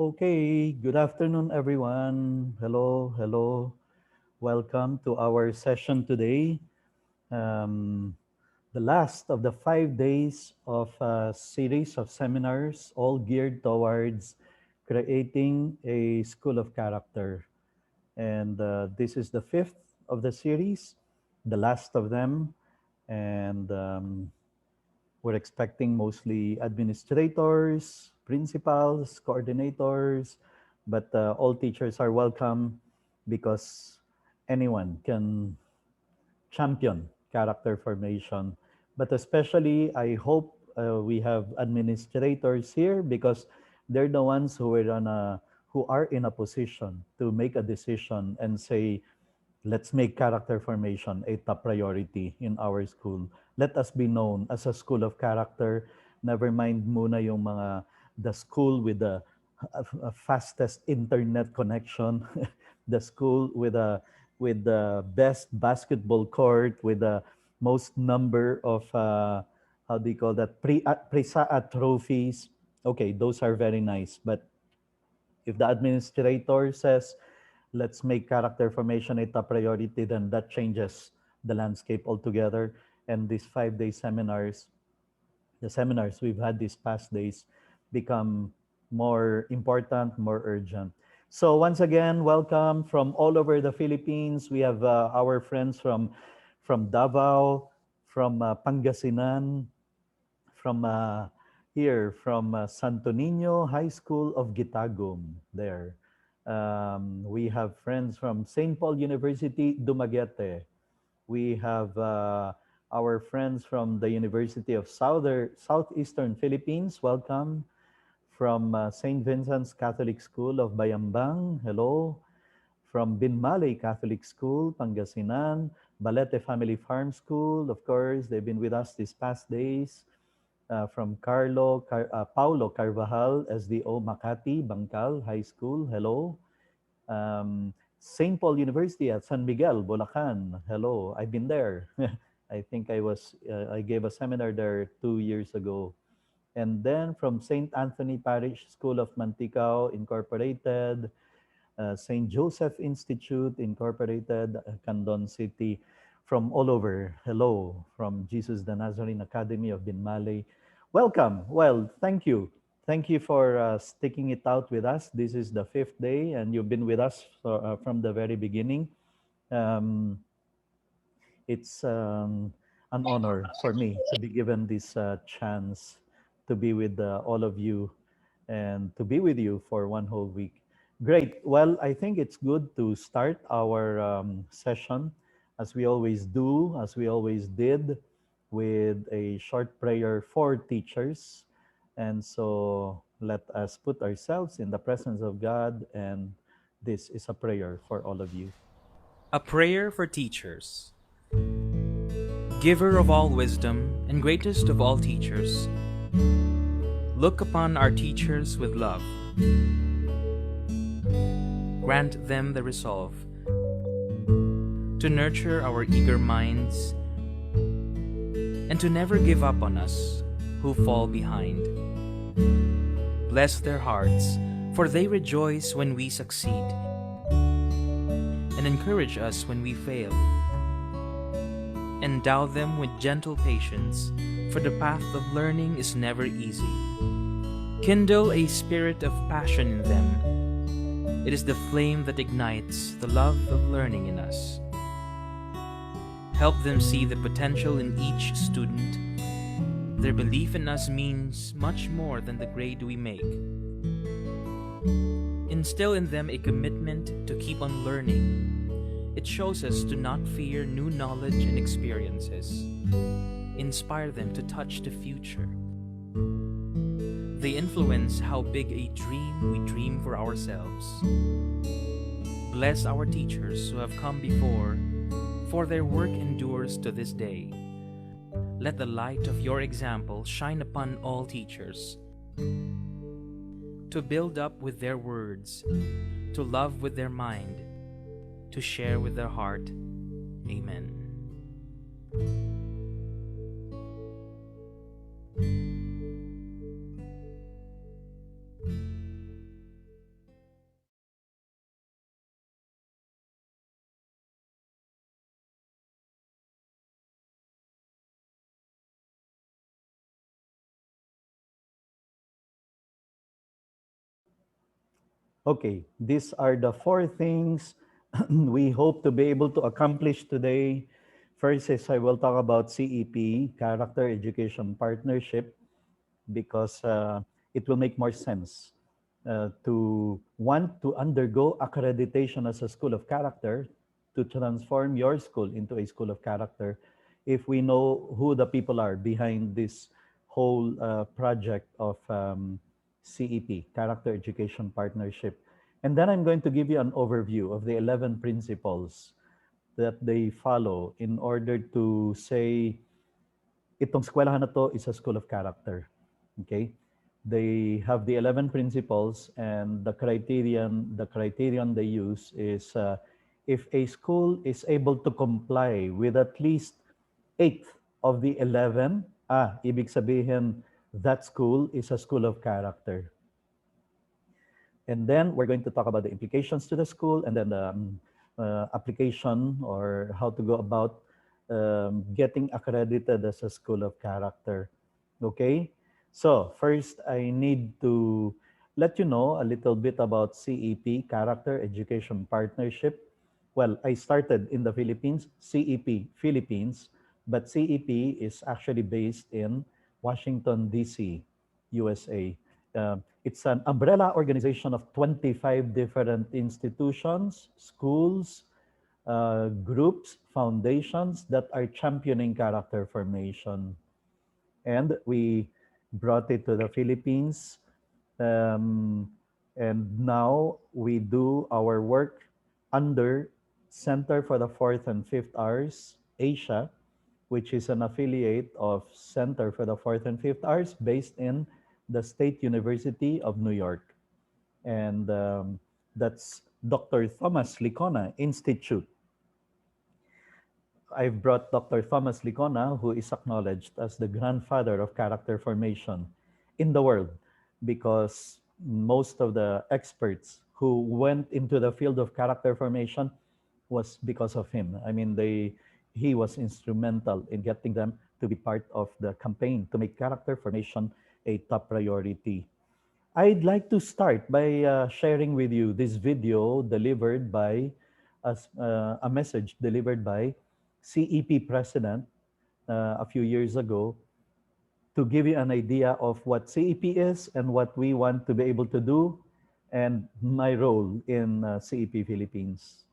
Okay, good afternoon, everyone. Hello, hello. Welcome to our session today. Um, the last of the 5 days of a series of seminars, all geared towards creating a school of character. And this is the fifth of the series, the last of them. And we're expecting mostly administrators, principals, coordinators, but all teachers are welcome because anyone can champion character formation. But especially, I hope we have administrators here because they're the ones who are in a position to make a decision and say, let's make character formation a top priority in our school. Let us be known as a school of character. Never mind muna yung the school with the fastest internet connection, the school with the best basketball court, with the most number of how do you call that pre-SAA trophies. Okay, those are very nice, but if the administrator says, let's make character formation a top priority, then that changes the landscape altogether. And these 5 day seminars, the seminars we've had these past days, become more important, more urgent. So once again, welcome from all over the Philippines. We have our friends from Davao, from Pangasinan, from here from Santo Niño High School of Gitagum there. We have friends from St. Paul University, Dumaguete. We have our friends from the University of Southeastern Philippines. Welcome. From St. Vincent's Catholic School of Bayambang. Hello. From Binmalay Catholic School, Pangasinan. Balete Family Farm School. Of course, they've been with us these past days. From Paulo Carvajal, SDO Makati, Bangkal High School. Hello. St. Paul University at San Miguel, Bulacan. Hello. I've been there. I think I gave a seminar there 2 years ago. And then from St. Anthony Parish School of Manticao Incorporated, St. Joseph Institute Incorporated, Candon City, from all over. Hello, from Jesus the Nazarene Academy of Binmalay. Welcome. Well, thank you. Thank you for sticking it out with us. This is the fifth day, and you've been with us from the very beginning. Um, it's an honor for me to be given this chance to be with all of you and to be with you for one whole week. Great. Well, I think it's good to start our session as we always do, as we always did, with a short prayer for teachers. And so let us put ourselves in the presence of God, and this is a prayer for all of you. A prayer for teachers. Giver of all wisdom and greatest of all teachers, look upon our teachers with love. Grant them the resolve to nurture our eager minds and to never give up on us who fall behind. Bless their hearts, for they rejoice when we succeed and encourage us when we fail. Endow them with gentle patience, for the path of learning is never easy. Kindle a spirit of passion in them. It is the flame that ignites the love of learning in us. Help them see the potential in each student. Their belief in us means much more than the grade we make. Instill in them a commitment to keep on learning. It shows us to not fear new knowledge and experiences. Inspire them to touch the future. They influence how big a dream we dream for ourselves. Bless our teachers who have come before, for their work endures to this day. Let the light of your example shine upon all teachers, to build up with their words, to love with their mind, to share with their heart. Amen. Okay, these are the four things we hope to be able to accomplish today. First is I will talk about CEP, Character Education Partnership, because it will make more sense to want to undergo accreditation as a school of character to transform your school into a school of character if we know who the people are behind this whole project of CEP, Character Education Partnership. And then I'm going to give you an overview of the 11 principles that they follow in order to say itong eskwelahan na to is a school of character. Okay? They have the 11 principles, and the criterion they use is if a school is able to comply with at least 8 of the 11, ibig sabihin that school is a school of character. And then we're going to talk about the implications to the school, and then the application, or how to go about getting accredited as a school of character. Okay? So, first, I need to let you know a little bit about CEP, Character Education Partnership. Well, I started in the Philippines, CEP Philippines, but CEP is actually based in Washington, D.C., USA. It's an umbrella organization of 25 different institutions, schools, groups, foundations that are championing character formation. And we brought it to the Philippines. Um, and now we do our work under Center for the Fourth and Fifth Hours Asia, which is an affiliate of Center for the Fourth and Fifth Hours based in the State University of New York. And that's Dr. Thomas Licona Institute. I've brought Dr. Thomas Licona, who is acknowledged as the grandfather of character formation in the world, because most of the experts who went into the field of character formation was because of him. I mean, he was instrumental in getting them to be part of the campaign to make character formation a top priority. I'd like to start by sharing with you this video delivered by a message delivered by CEP president a few years ago, to give you an idea of what CEP is and what we want to be able to do, and my role in CEP Philippines.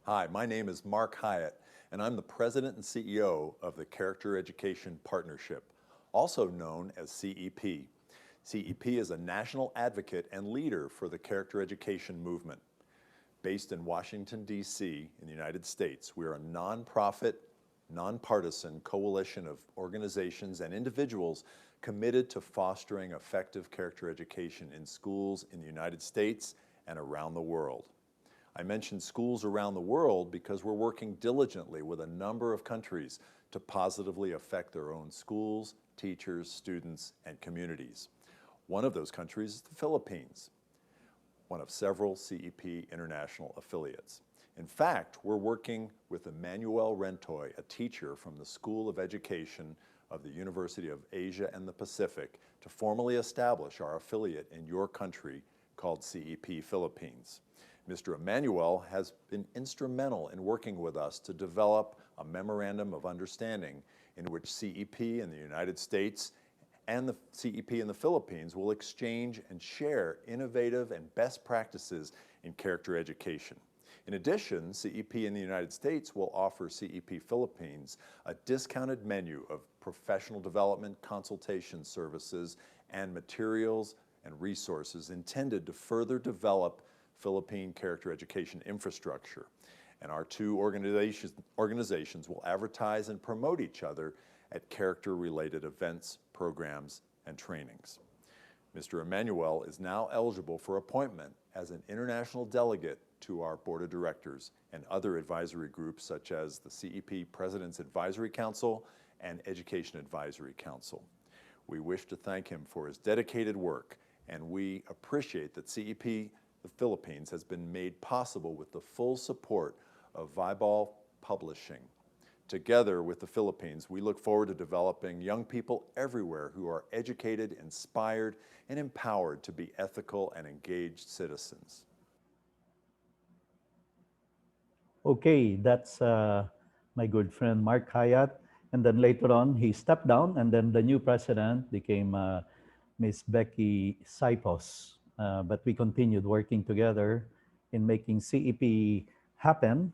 Hi, my name is Mark Hyatt, and I'm the President and CEO of the Character Education Partnership, also known as CEP. CEP is a national advocate and leader for the character education movement. Based in Washington, D.C., in the United States, we are a nonprofit, nonpartisan coalition of organizations and individuals committed to fostering effective character education in schools in the United States and around the world. I mention schools around the world because we're working diligently with a number of countries to positively affect their own schools, teachers, students, and communities. One of those countries is the Philippines, one of several CEP international affiliates. In fact, we're working with Mann Rentoy, a teacher from the School of Education of the University of Asia and the Pacific, to formally establish our affiliate in your country called CEP Philippines. Mr. Emmanuel has been instrumental in working with us to develop a memorandum of understanding in which CEP in the United States and the CEP in the Philippines will exchange and share innovative and best practices in character education. In addition, CEP in the United States will offer CEP Philippines a discounted menu of professional development, consultation services, and materials and resources intended to further develop Philippine character education infrastructure. And our two organizations will advertise and promote each other at character-related events, programs, and trainings. Mr. Emmanuel is now eligible for appointment as an international delegate to our board of directors and other advisory groups such as the CEP President's Advisory Council and Education Advisory Council. We wish to thank him for his dedicated work, and we appreciate that CEP the Philippines has been made possible with the full support of Vibal Publishing Together with the Philippines, we look forward to developing young people everywhere who are educated, inspired, and empowered to be ethical and engaged citizens. Okay, that's my good friend Mark Hyatt. And then later on, he stepped down, and then the new president became Miss Becky Saipos. But we continued working together in making CEP happen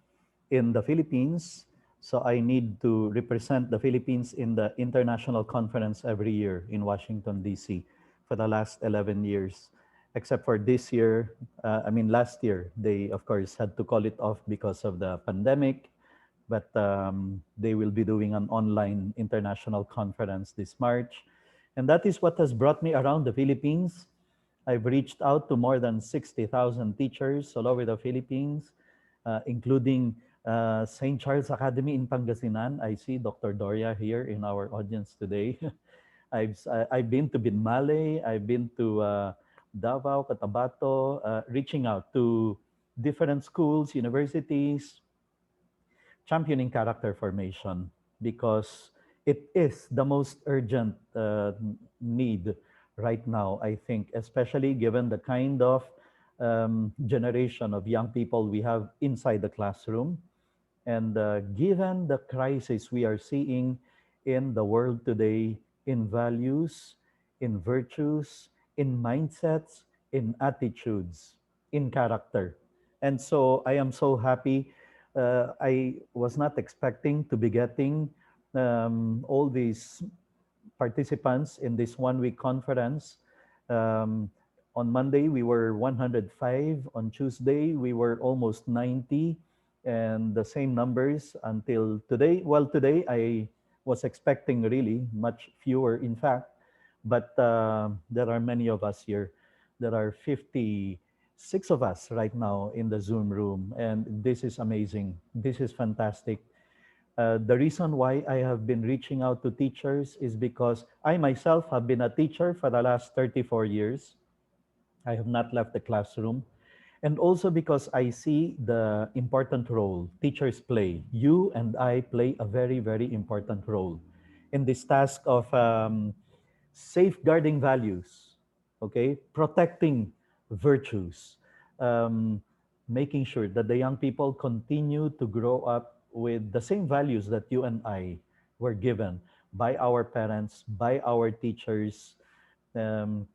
in the Philippines. So I need to represent the Philippines in the international conference every year in Washington, D.C. for the last 11 years. Except for this year, last year, they, of course, had to call it off because of the pandemic. But they will be doing an online international conference this March. And that is what has brought me around the Philippines. I've reached out to more than 60,000 teachers all over the Philippines, including St. Charles Academy in Pangasinan. I see Dr. Doria here in our audience today. I've been to Binmale, I've been to Davao, Cotabato, reaching out to different schools, universities, championing character formation because it is the most urgent need right now, I think, especially given the kind of generation of young people we have inside the classroom. And given the crisis we are seeing in the world today in values, in virtues, in mindsets, in attitudes, in character. And so I am so happy. I was not expecting to be getting all these participants in this 1 week conference. Um, on Monday, we were 105. On Tuesday, we were almost 90. And the same numbers until today. Well, today, I was expecting really much fewer, in fact. But there are many of us here. There are 56 of us right now in the Zoom room. And this is amazing. This is fantastic. The reason why I have been reaching out to teachers is because I myself have been a teacher for the last 34 years. I have not left the classroom. And also because I see the important role teachers play. You and I play a very, very important role in this task of safeguarding values, okay, protecting virtues, um, making sure that the young people continue to grow up with the same values that you and I were given by our parents, by our teachers, um,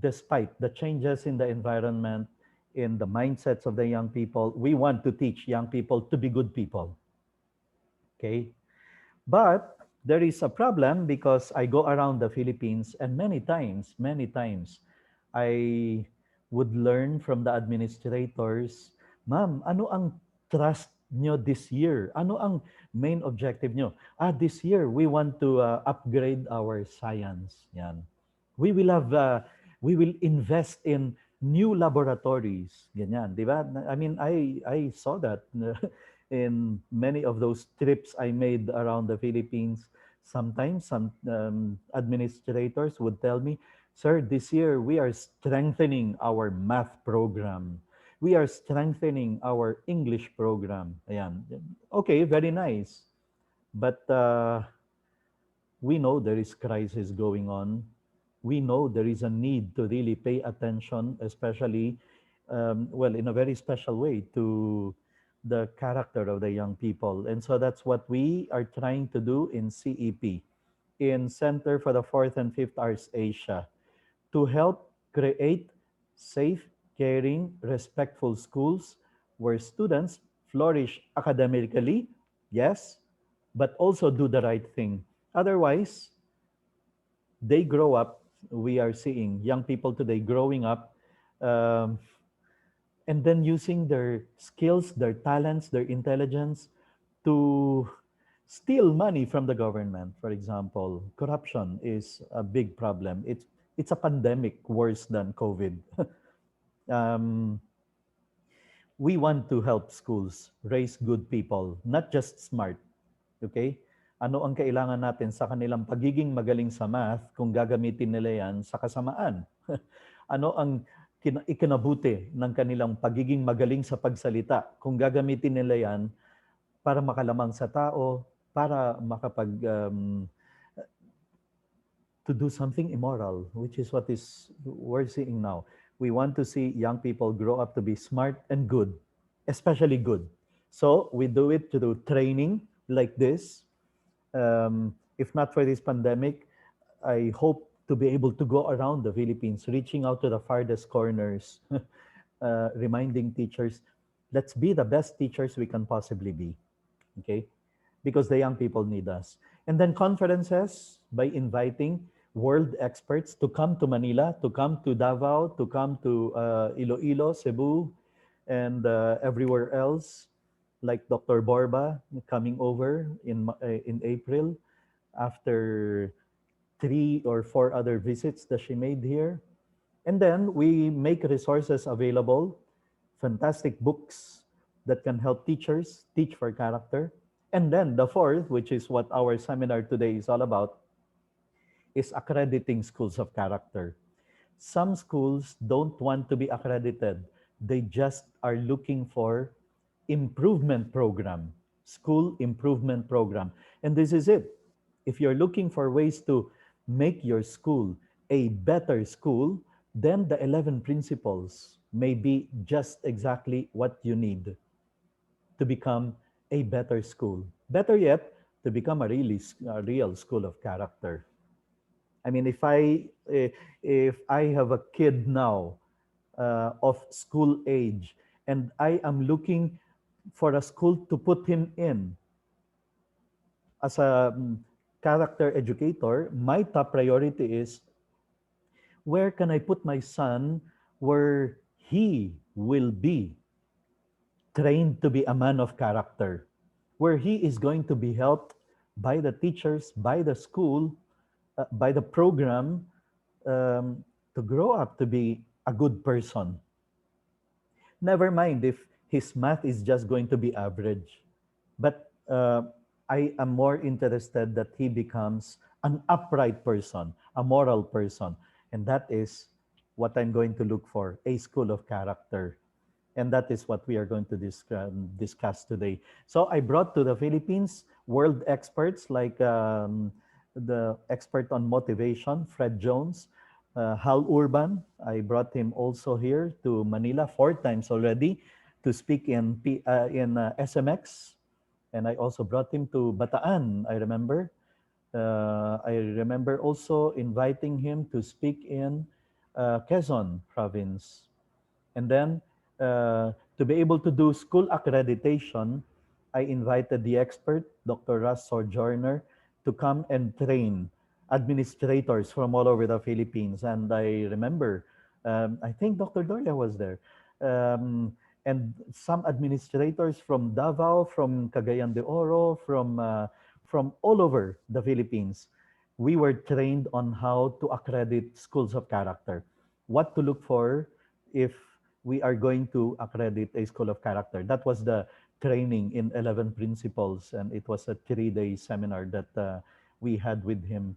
despite the changes in the environment, in the mindsets of the young people. We want to teach young people to be good people, okay? But there is a problem because I go around the Philippines and many times, I would learn from the administrators, Ma'am, ano ang trust nyo this year? Ano ang main objective nyo? This year, we want to upgrade our science. Yan. We will have, we will invest in new laboratories. Ganyan, di ba? I saw that in many of those trips I made around the Philippines. Sometimes some administrators would tell me, Sir, this year we are strengthening our math program. We are strengthening our English program. Ayan. Okay, very nice. But we know there is crisis going on. We know there is a need to really pay attention, especially, in a very special way, to the character of the young people. And so that's what we are trying to do in CEP, in Center for the Fourth and Fifth Arts Asia, to help create safe, caring, respectful schools where students flourish academically, yes, but also do the right thing. Otherwise, they grow up. We are seeing young people today growing up um, and then using their skills, their talents, their intelligence to steal money from the government. For example, corruption is a big problem. It's a pandemic worse than COVID. um, we want to help schools raise good people, not just smart. Okay? Ano ang kailangan natin sa kanilang pagiging magaling sa math kung gagamitin nila yan sa kasamaan? Ano ang ikinabuti ng kanilang pagiging magaling sa pagsalita kung gagamitin nila yan para makalamang sa tao, para makapag to do something immoral, which is what is we're seeing now. We want to see young people grow up to be smart and good, especially good. So we do it through training like this. If not for this pandemic, I hope to be able to go around the Philippines, reaching out to the farthest corners, reminding teachers, let's be the best teachers we can possibly be. Okay, because the young people need us. And then conferences by inviting world experts to come to Manila, to come to Davao, to come to Iloilo, Cebu, and everywhere else, like Dr. Borba coming over in April after 3 or 4 other visits that she made here. And then we make resources available, fantastic books that can help teachers teach for character. And then the fourth, which is what our seminar today is all about, is accrediting schools of character. Some schools don't want to be accredited. They just are looking for improvement program, school improvement program. And this is it. If you're looking for ways to make your school a better school, then the 11 principles may be just exactly what you need to become a better school. Better yet, to become a real school of character. I mean, if I have a kid now of school age, and I am looking for a school to put him in as a character educator, my top priority is where can I put my son where he will be trained to be a man of character, where he is going to be helped by the teachers, by the school, by the program, to grow up to be a good person. Never mind if his math is just going to be average. But I am more interested that he becomes an upright person, a moral person. And that is what I'm going to look for, a school of character. And that is what we are going to discuss today. So I brought to the Philippines world experts like the expert on motivation, Fred Jones, Hal Urban. I brought him also here to Manila 4 times already to speak in SMX, and I also brought him to Bataan. I remember also inviting him to speak in Quezon province. And then to be able to do school accreditation, I invited the expert, Dr. Russ Sojourner, to come and train administrators from all over the Philippines. And I remember, I think Dr. Doria was there. Um, and some administrators from Davao, from Cagayan de Oro, from all over the Philippines. We were trained on how to accredit schools of character, what to look for if we are going to accredit a school of character. That was the training in 11 principles, and it was a 3-day seminar that we had with him.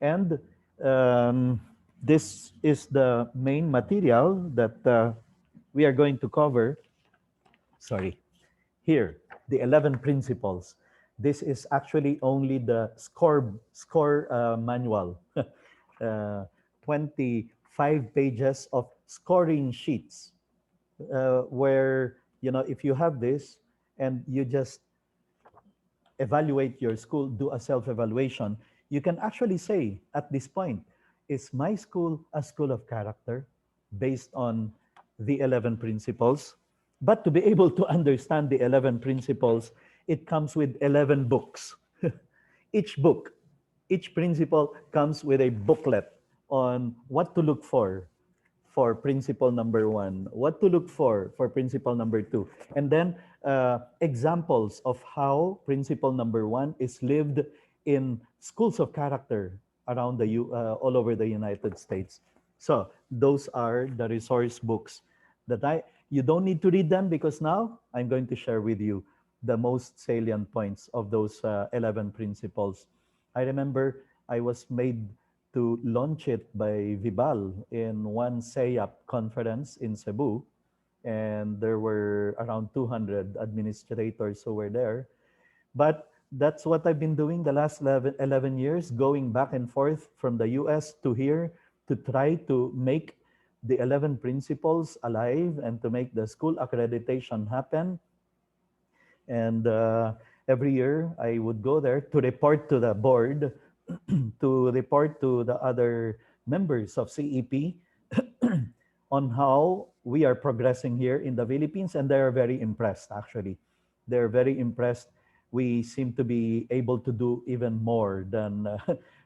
And um, this is the main material that we are going to cover. Sorry, here, the 11 principles. This is actually only the score manual. 25 pages of scoring sheets where, if you have this and you just evaluate your school, do a self-evaluation, you can actually say at this point, is my school a school of character based on the 11 principles? But to be able to understand the 11 principles, it comes with 11 books. Each book, each principle comes with a booklet on what to look for principle number one, what to look for principle number two, and then examples of how principle number one is lived in schools of character around all over the United States. So those are the resource books that you don't need to read them because now I'm going to share with you the most salient points of those 11 principles. I remember I was made to launch it by Vibal in one SEAP conference in Cebu. And there were around 200 administrators who were there. But That's what I've been doing the last 11 years, going back and forth from the US to here to try to make the 11 principles alive and to make the school accreditation happen. And every year I would go there to report to the board, to report to the other members of CEP on how we are progressing here in the Philippines. And they are very impressed, actually. They're very impressed. We seem to be able to do even more than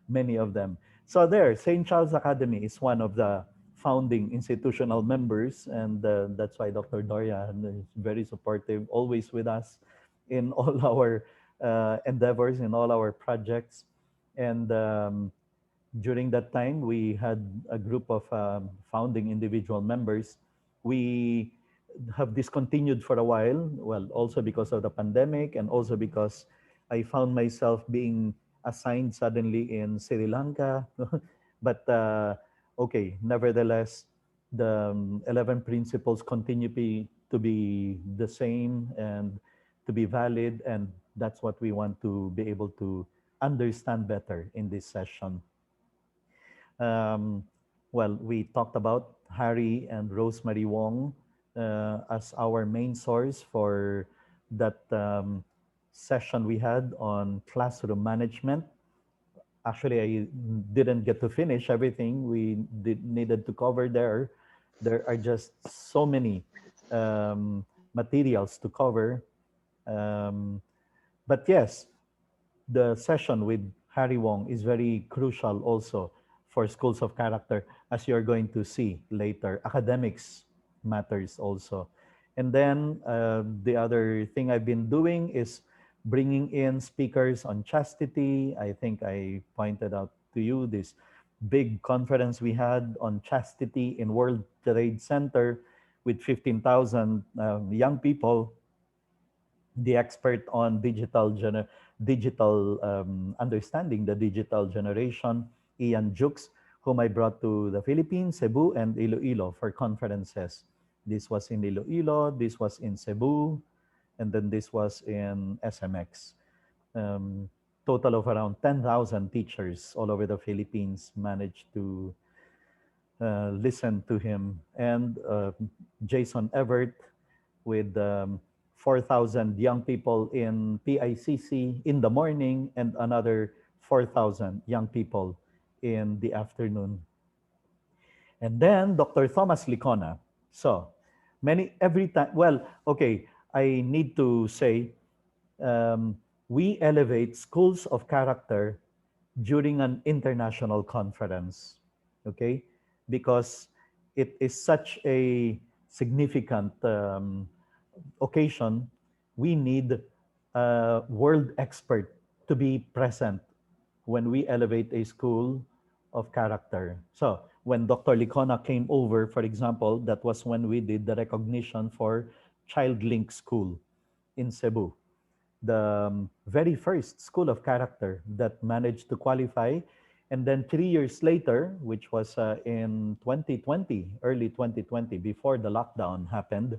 many of them. So there, St. Charles Academy is one of the founding institutional members, and that's why Dr. Dorian is very supportive, always with us in all our endeavors, in all our projects. And during that time, we had a group of founding individual members. We have discontinued for a while, well, also because of the pandemic and also because I found myself being assigned suddenly in Sri Lanka. But okay, nevertheless, the 11 principles continue to be the same and to be valid. And that's what we want to be able to understand better in this session. Um, well, we talked about Harry and Rosemary Wong as our main source for that session we had on classroom management. Actually, I didn't get to finish everything needed to cover there. There are just so many materials to cover. Um, but yes, the session with Harry Wong is very crucial also for schools of character, as you're going to see later. Academics matters also. And then the other thing I've been doing is bringing in speakers on chastity. I think I pointed out to you this big conference we had on chastity in World Trade Center with 15,000 young people, the expert on digital understanding the digital generation, Ian Jukes, whom I brought to the Philippines, Cebu, and Iloilo for conferences. This was in Iloilo, this was in Cebu, and then this was in SMX. Um, Total of around 10,000 teachers all over the Philippines managed to listen to him. And Jason Everett with 4,000 young people in PICC in the morning and another 4,000 young people in the afternoon. And then Dr. Thomas Licona. So every time, well, okay, I need to say um, we elevate schools of character during an international conference, okay? Because it is such a significant occasion, we need a world expert to be present when we elevate a school of character. So when Dr. Licona came over, for example, that was when we did the recognition for Child Link School in Cebu, the very first school of character that managed to qualify. And then 3 years later, which was in 2020, early 2020, before the lockdown happened,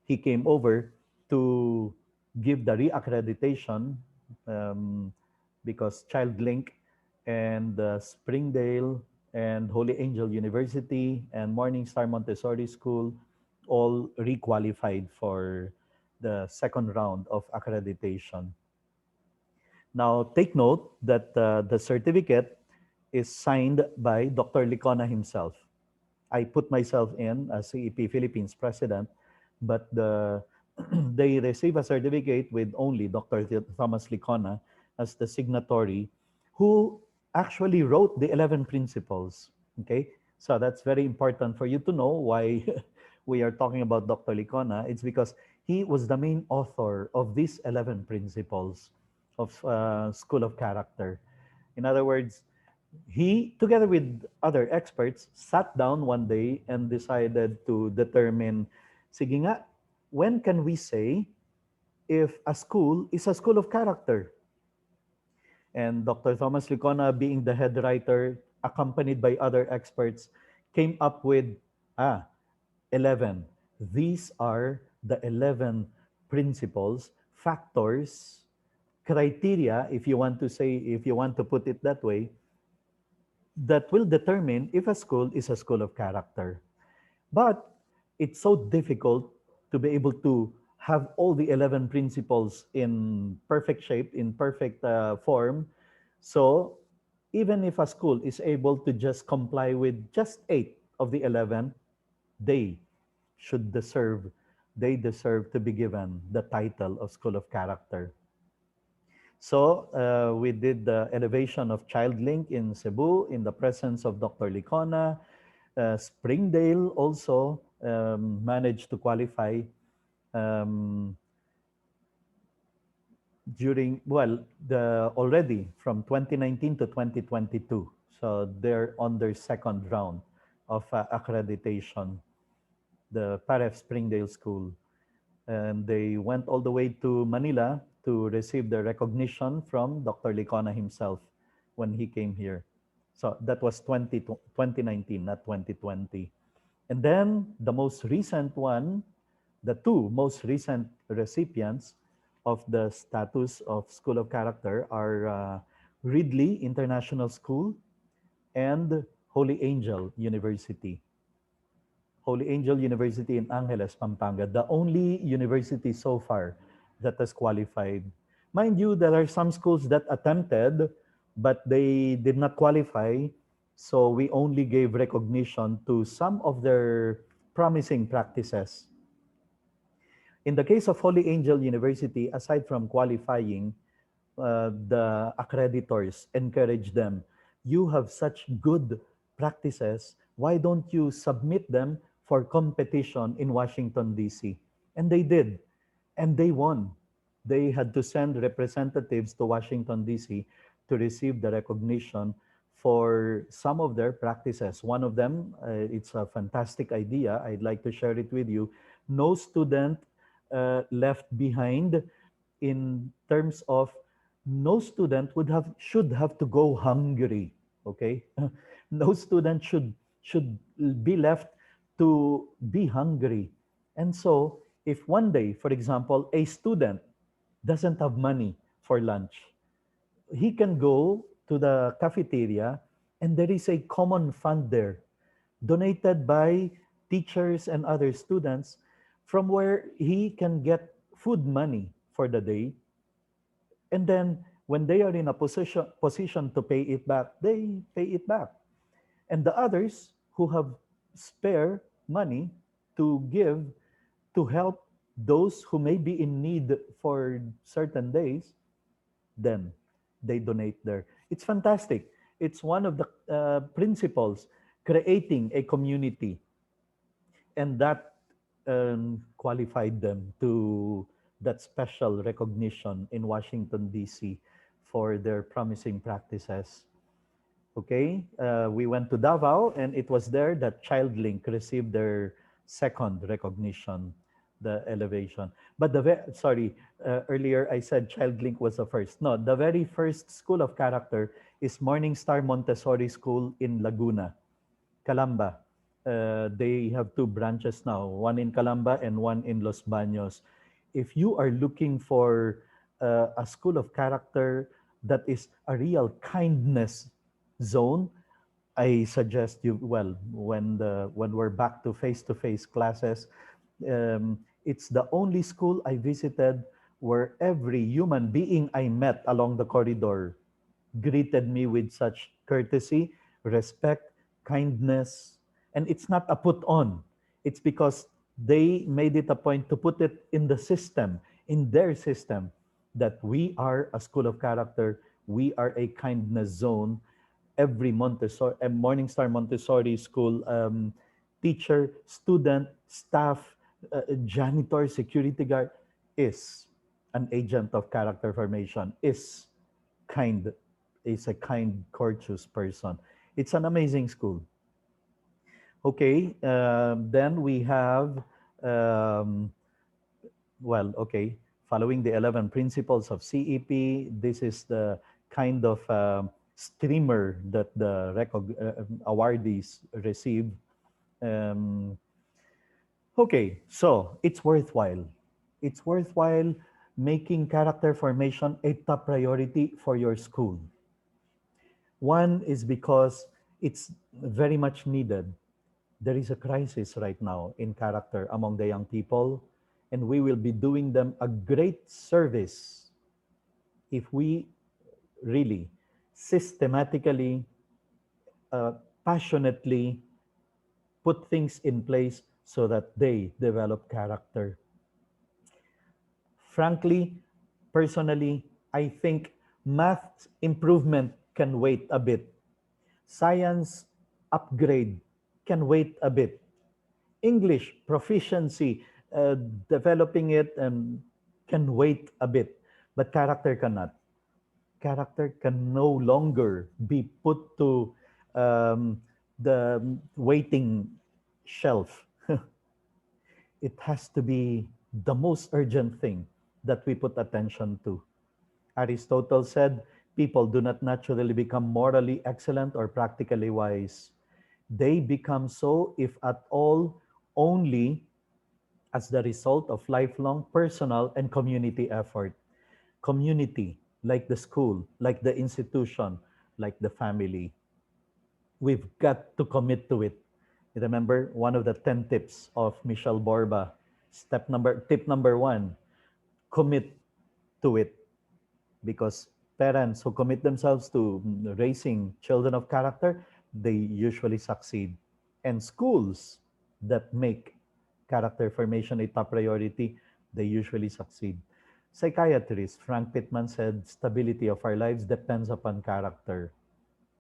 he came over to give the reaccreditation um, because Child Link and Springdale and Holy Angel University and Morning Star Montessori School all requalified for the second round of accreditation. Now, take note that the certificate is signed by Dr. Licona himself. I put myself in as CEP Philippines president, but they receive a certificate with only Dr. Thomas Licona as the signatory, who actually wrote the 11 principles. Okay, so that's very important for you to know why we are talking about Dr. Licona. It's because he was the main author of these 11 principles of School of Character. In other words, he, together with other experts, sat down one day and decided to determine, sige nga, when can we say if a school is a school of character? And Dr. Thomas Licona, being the head writer, accompanied by other experts, came up with 11. These are the 11 principles, factors criteria, if you want to say, if you want to put it that way, that will determine if a school is a school of character. But it's so difficult to be able to have all the 11 principles in perfect shape, in perfect form. So even if a school is able to just comply with just 8 of the 11, they should deserve, they deserve to be given the title of School of Character. So we did the elevation of Child Link in Cebu in the presence of Dr. Licona. Springdale also managed to qualify um, during, well, the already from 2019 to 2022. So they're on their second round of accreditation, the Paref Springdale School. And they went all the way to Manila to receive the recognition from Dr. Licona himself when he came here. So that was 2019, not 2020. And then the most recent one, the two most recent recipients of the status of School of Character are Ridley International School and Holy Angel University. Holy Angel University in Angeles, Pampanga, the only university so far that has qualified. Mind you, there are some schools that attempted, but they did not qualify. So we only gave recognition to some of their promising practices. In the case of Holy Angel University, aside from qualifying, the accreditors encourage them. You have such good practices. Why don't you submit them for competition in Washington, D.C.? And they did. And they won. They had to send representatives to Washington, D.C. to receive the recognition for some of their practices. One of them, it's a fantastic idea. I'd like to share it with you. No student left behind in terms of no student would have should have to go hungry. Okay, no student should be left to be hungry. And so if one day, for example, a student doesn't have money for lunch, he can go to the cafeteria and there is a common fund there donated by teachers and other students from where he can get food money for the day. And then when they are in a position to pay it back, they pay it back. And the others who have spare money to give to help those who may be in need for certain days, then they donate there. It's fantastic. It's one of the principles, creating a community, and that qualified them to that special recognition in Washington, D.C. for their promising practices. Okay, we went to Davao, and it was there that ChildLink received their second recognition, the elevation. But sorry, earlier I said ChildLink was the first. No, the very first school of character is Morning Star Montessori School in Laguna, Calamba. They have two branches now, one in Calamba and one in Los Baños. If you are looking for a school of character that is a real kindness zone, I suggest you, well, when we're back to face classes, it's the only school I visited where every human being I met along the corridor greeted me with such courtesy, respect, kindness. And it's not a put on. It's because they made it a point to put it in the system, in their system, that we are a school of character, we are a kindness zone. Every Montessori, Morning Star Montessori school, teacher, student, staff, janitor, security guard is an agent of character formation, kind, is a kind, courteous person. It's an amazing school. Okay, then we have, um, well, okay, following the 11 principles of CEP, this is the kind of streamer that the awardees receive. Um, okay, so it's worthwhile. It's worthwhile making character formation a top priority for your school. One is because it's very much needed. There is a crisis right now in character among the young people, and we will be doing them a great service if we really systematically, uh, passionately put things in place so that they develop character. Frankly, personally, I think math improvement can wait a bit. Science upgrade can wait a bit. English proficiency, uh, developing it can wait a bit. But character cannot. Character can no longer be put to um, the waiting shelf. It has to be the most urgent thing that we put attention to. Aristotle said, people do not naturally become morally excellent or practically wise. They become so, if at all, only as the result of lifelong personal and community effort. Community, like the school, like the institution, like the family. We've got to commit to it. Remember one of the 10 tips of Michelle Borba. Tip number one, commit to it, because parents who commit themselves to raising children of character, they usually succeed. And schools that make character formation a top priority, they usually succeed. Psychiatrist Frank Pittman said, stability of our lives depends upon character.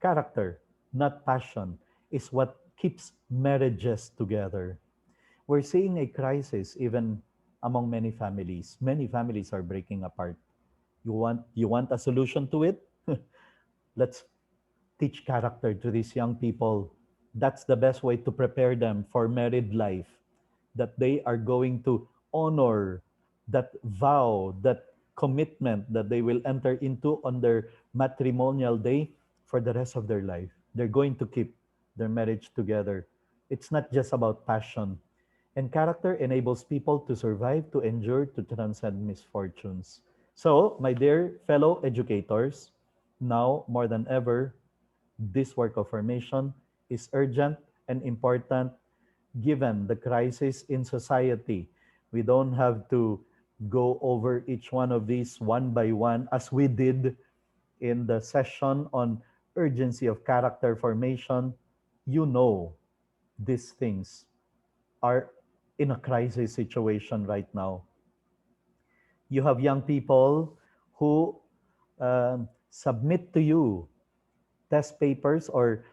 Character, not passion, is what keeps marriages together. We're seeing a crisis even among many families. Many families are breaking apart. You want a solution to it? Let's teach character to these young people. That's the best way to prepare them for married life, that they are going to honor that vow, that commitment that they will enter into on their matrimonial day for the rest of their life. They're going to keep their marriage together. It's not just about passion. And character enables people to survive, to endure, to transcend misfortunes. So, my dear fellow educators, now more than ever, this work of formation is urgent and important given the crisis in society. We don't have to go over each one of these one by one as we did in the session on urgency of character formation. You know, these things are in a crisis situation right now. You have young people who submit to you test papers or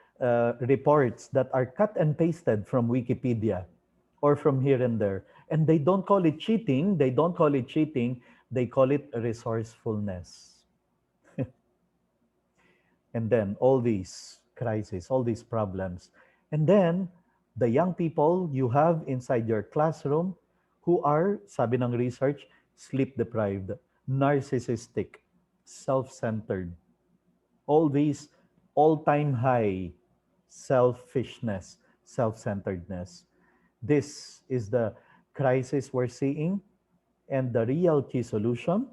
reports that are cut and pasted from Wikipedia or from here and there. And they don't call it cheating. They don't call it cheating. They call it resourcefulness. And then all these crises, all these problems. And then the young people you have inside your classroom who are, sabi ng research, sleep deprived, narcissistic, self-centered, all these all-time high selfishness, self-centeredness. This is the crisis we're seeing, and the real key solution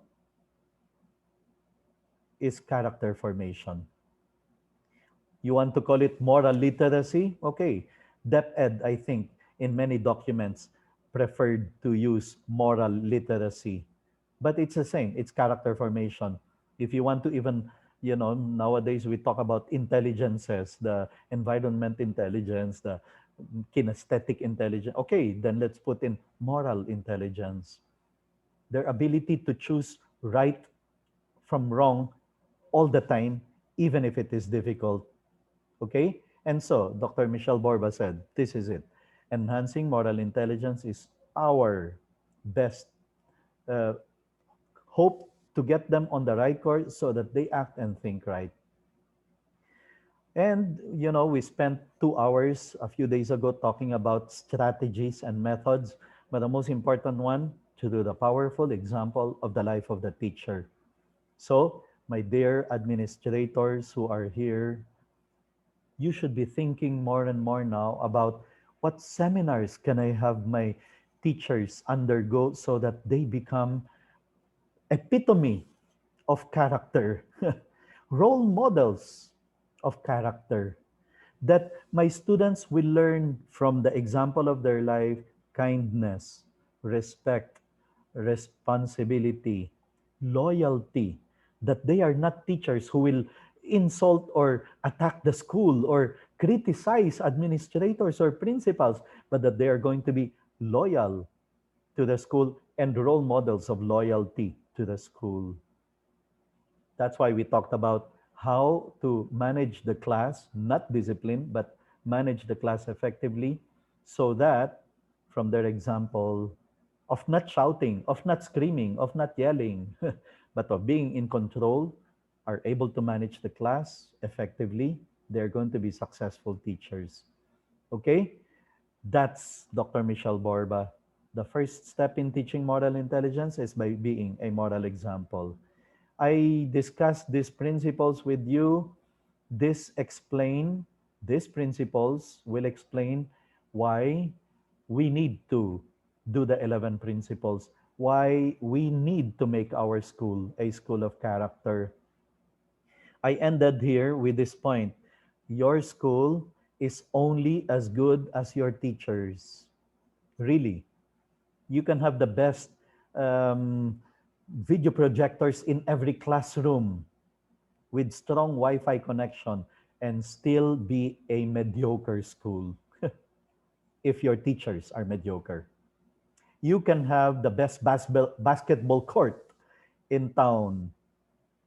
is character formation. You want to call it moral literacy? Okay. DepEd, I think, in many documents, preferred to use moral literacy. But it's the same. It's character formation. If you want to even, nowadays we talk about intelligences, the environment intelligence, the kinesthetic intelligence. Okay, then let's put in moral intelligence. Their ability to choose right from wrong all the time, even if it is difficult. Okay? And so, Dr. Michelle Borba said, this is it. Enhancing moral intelligence is our best uh, hope to get them on the right course so that they act and think right. And, we spent 2 hours a few days ago talking about strategies and methods, but the most important one, to do the powerful example of the life of the teacher. So, my dear administrators who are here, you should be thinking more and more now about what seminars can I have my teachers undergo so that they become epitome of character, role models of character, that my students will learn from the example of their life: kindness, respect, responsibility, loyalty, that they are not teachers who will insult or attack the school or criticize administrators or principals, but that they are going to be loyal to the school and role models of loyalty to the school. That's why we talked about how to manage the class, not discipline, but manage the class effectively, so that from their example of not shouting, of not screaming, of not yelling, but of being in control, are able to manage the class effectively, they're going to be successful teachers. Okay? That's Dr. Michelle Borba. The first step in teaching moral intelligence is by being a moral example. I discussed these principles with you. This explain these principles will explain why we need to do the 11 principles, why we need to make our school a school of character. I ended here with this point. Your school is only as good as your teachers. Really. You can have the best um, video projectors in every classroom with strong Wi-Fi connection and still be a mediocre school if your teachers are mediocre. You can have the best basketball court in town,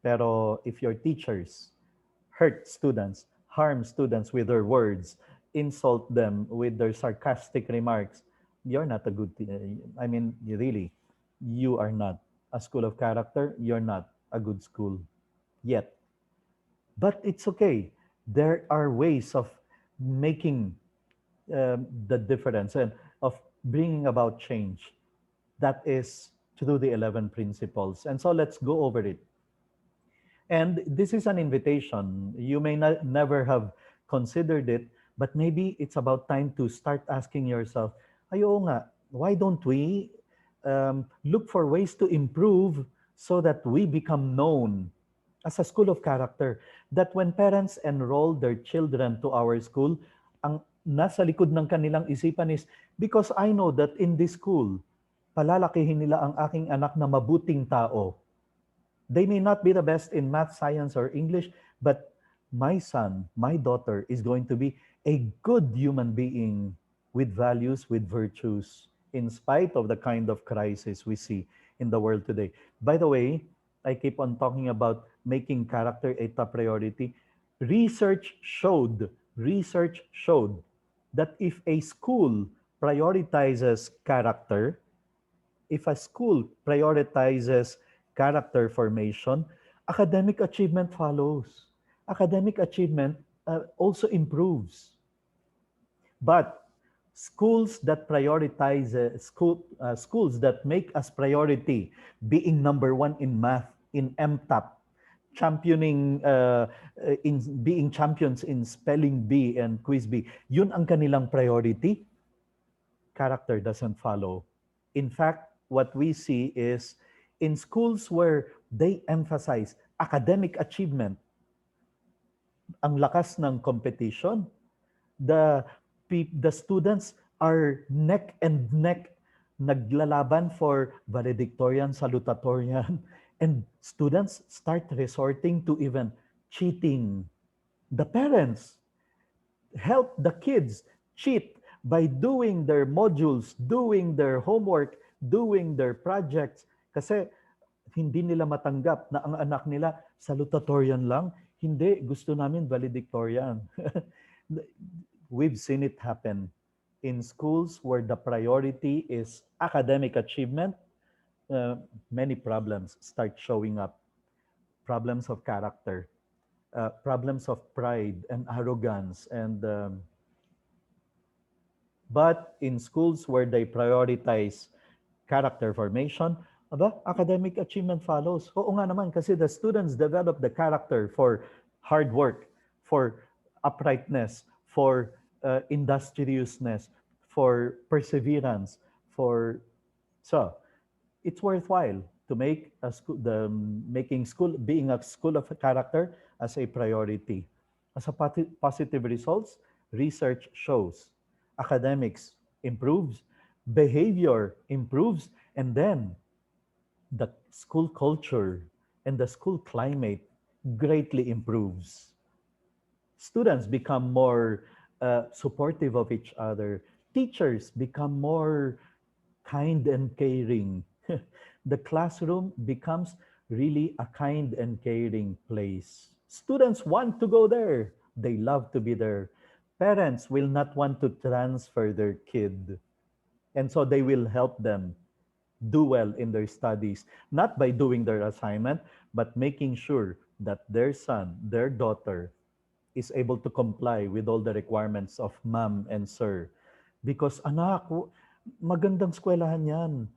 pero if your teachers hurt students, harm students with their words, insult them with their sarcastic remarks, you're not a good I mean, really, you are not a school of character. You're not a good school yet. But it's okay. There are ways of making the difference and of bringing about change. That is through the 11 principles. And so let's go over it. And this is an invitation. You may not never have considered it, but maybe it's about time to start asking yourself, ayo nga, why don't we look for ways to improve so that we become known as a school of character? That when parents enroll their children to our school, ang nasa likod ng kanilang isipan is, because I know that in this school, palalakihin nila ang aking anak na mabuting tao. They may not be the best in math, science, or English, but my son, my daughter is going to be a good human being with values, with virtues, in spite of the kind of crisis we see in the world today. By the way, I keep on talking about making character a top priority. Research showed that if a school prioritizes character, if a school prioritizes character formation, academic achievement follows. Academic achievement also improves. But schools that make as priority being number one in math, in MTAP, championing in being champions in spelling bee and quiz bee, yun ang kanilang priority, character doesn't follow. In fact, what we see is in schools where they emphasize academic achievement, ang lakas ng competition, the the students are neck and neck, naglalaban for valedictorian, salutatorian, and students start resorting to even cheating. The parents help the kids cheat by doing their modules, doing their homework, doing their projects. Kasi hindi nila matanggap na ang anak nila salutatorian lang. Hindi, gusto namin valedictorian. We've seen it happen in schools where the priority is academic achievement. Many problems start showing up. Problems of character, problems of pride and arrogance, and but in schools where they prioritize character formation, academic achievement follows. Oo nga naman, kasi the students develop the character for hard work, for uprightness, for industriousness, for perseverance, for so it's worthwhile to make a school, making school, being a school of character as a priority. As a positive results, research shows academics improves, behavior improves, and then the school culture and the school climate greatly improves. Students become more supportive of each other. Teachers become more kind and caring. The classroom becomes really a kind and caring place. Students want to go there. They love to be there. Parents will not want to transfer their kid. And so they will help them do well in their studies, not by doing their assignment, but making sure that their son, their daughter, is able to comply with all the requirements of ma'am and sir. Because anak, magandang eskwelahan yan.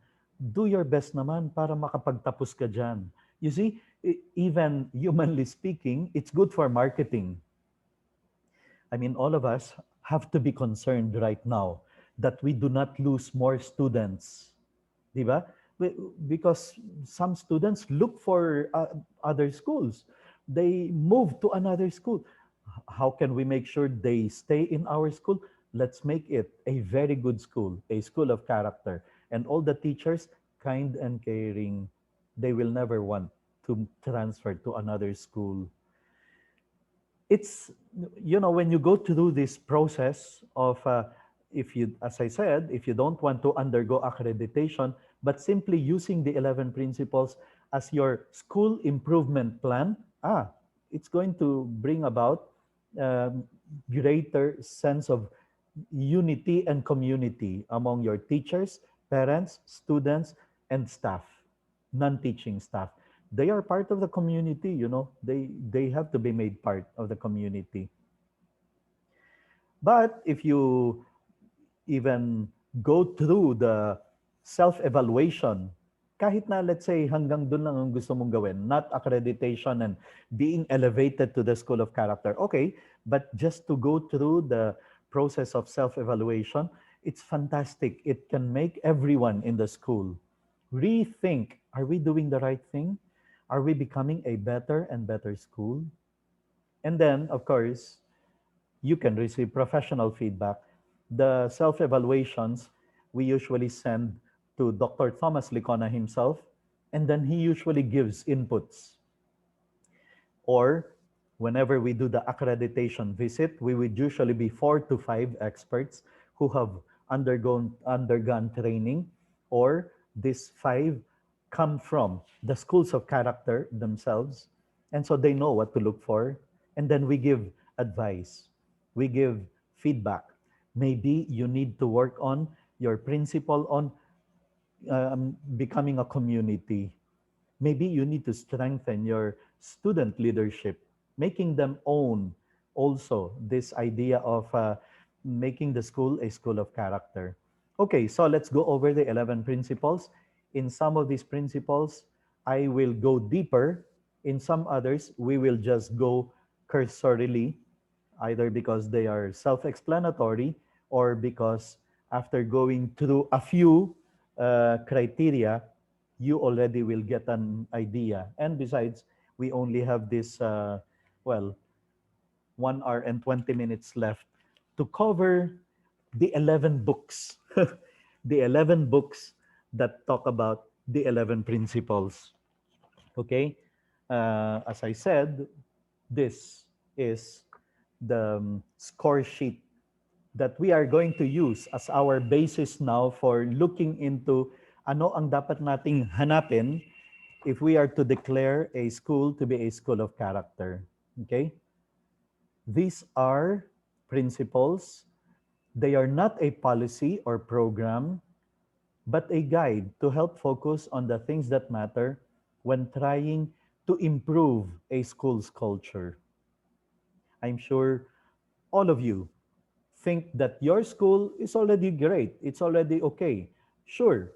Do your best naman para makapagtapos ka dyan. You see, even humanly speaking, it's good for marketing. I mean, all of us have to be concerned right now that we do not lose more students. Di ba? Because some students look for other schools. They move to another school. How can we make sure they stay in our school? Let's make it a very good school, a school of character. And all the teachers, kind and caring. They will never want to transfer to another school. It's, when you go through this process of, if you, as I said, if you don't want to undergo accreditation, but simply using the 11 principles as your school improvement plan, it's going to bring about um, greater sense of unity and community among your teachers, parents, students, and staff, non-teaching staff. They are part of the community, they have to be made part of the community. But if you even go through the self-evaluation, kahit na let's say hanggang dun lang ang gusto mong gawin, not accreditation and being elevated to the school of character, okay, but just to go through the process of self-evaluation, it's fantastic. It can make everyone in the school rethink, are we doing the right thing? Are we becoming a better and better school? And then, of course, you can receive professional feedback. The self-evaluations we usually send to Dr. Thomas Licona himself, and then he usually gives inputs. Or whenever we do the accreditation visit, we would usually be 4 to 5 experts who have undergone training, or these 5 come from the schools of character themselves, and so they know what to look for. And then we give advice, we give feedback. Maybe you need to work on your principle on becoming a community. Maybe you need to strengthen your student leadership, making them own also this idea of making the school a school of character. Okay, so let's go over the 11 principles. In some of these principles, I will go deeper. In some others, we will just go cursorily, either because they are self-explanatory or because after going through a few criteria, you already will get an idea. And besides, we only have this, well, 1 hour and 20 minutes left to cover the 11 books, the 11 books that talk about the 11 principles. Okay? As I said, this is the score sheet that we are going to use as our basis now for looking into ano ang dapat nating hanapin if we are to declare a school to be a school of character. Okay? These are principles. They are not a policy or program, but a guide to help focus on the things that matter when trying to improve a school's culture. I'm sure all of you think that your school is already great, it's already okay. Sure,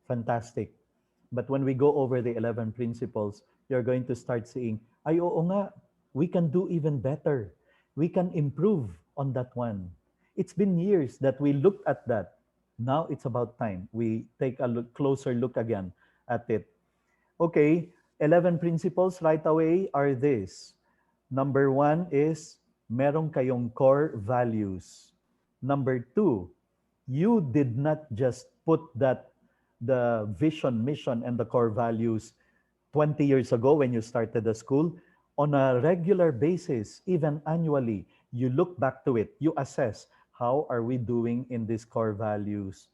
fantastic. But when we go over the 11 principles, you're going to start seeing, ay oo nga, we can do even better. We can improve on that one. It's been years that we looked at that. Now it's about time we take a closer look again at it. Okay, 11 principles right away are this. Number one is meron kayong core values. Number two, you did not just put the vision, mission, and the core values 20 years ago when you started the school. On a regular basis, even annually, you look back to it, you assess how are we doing in these core values.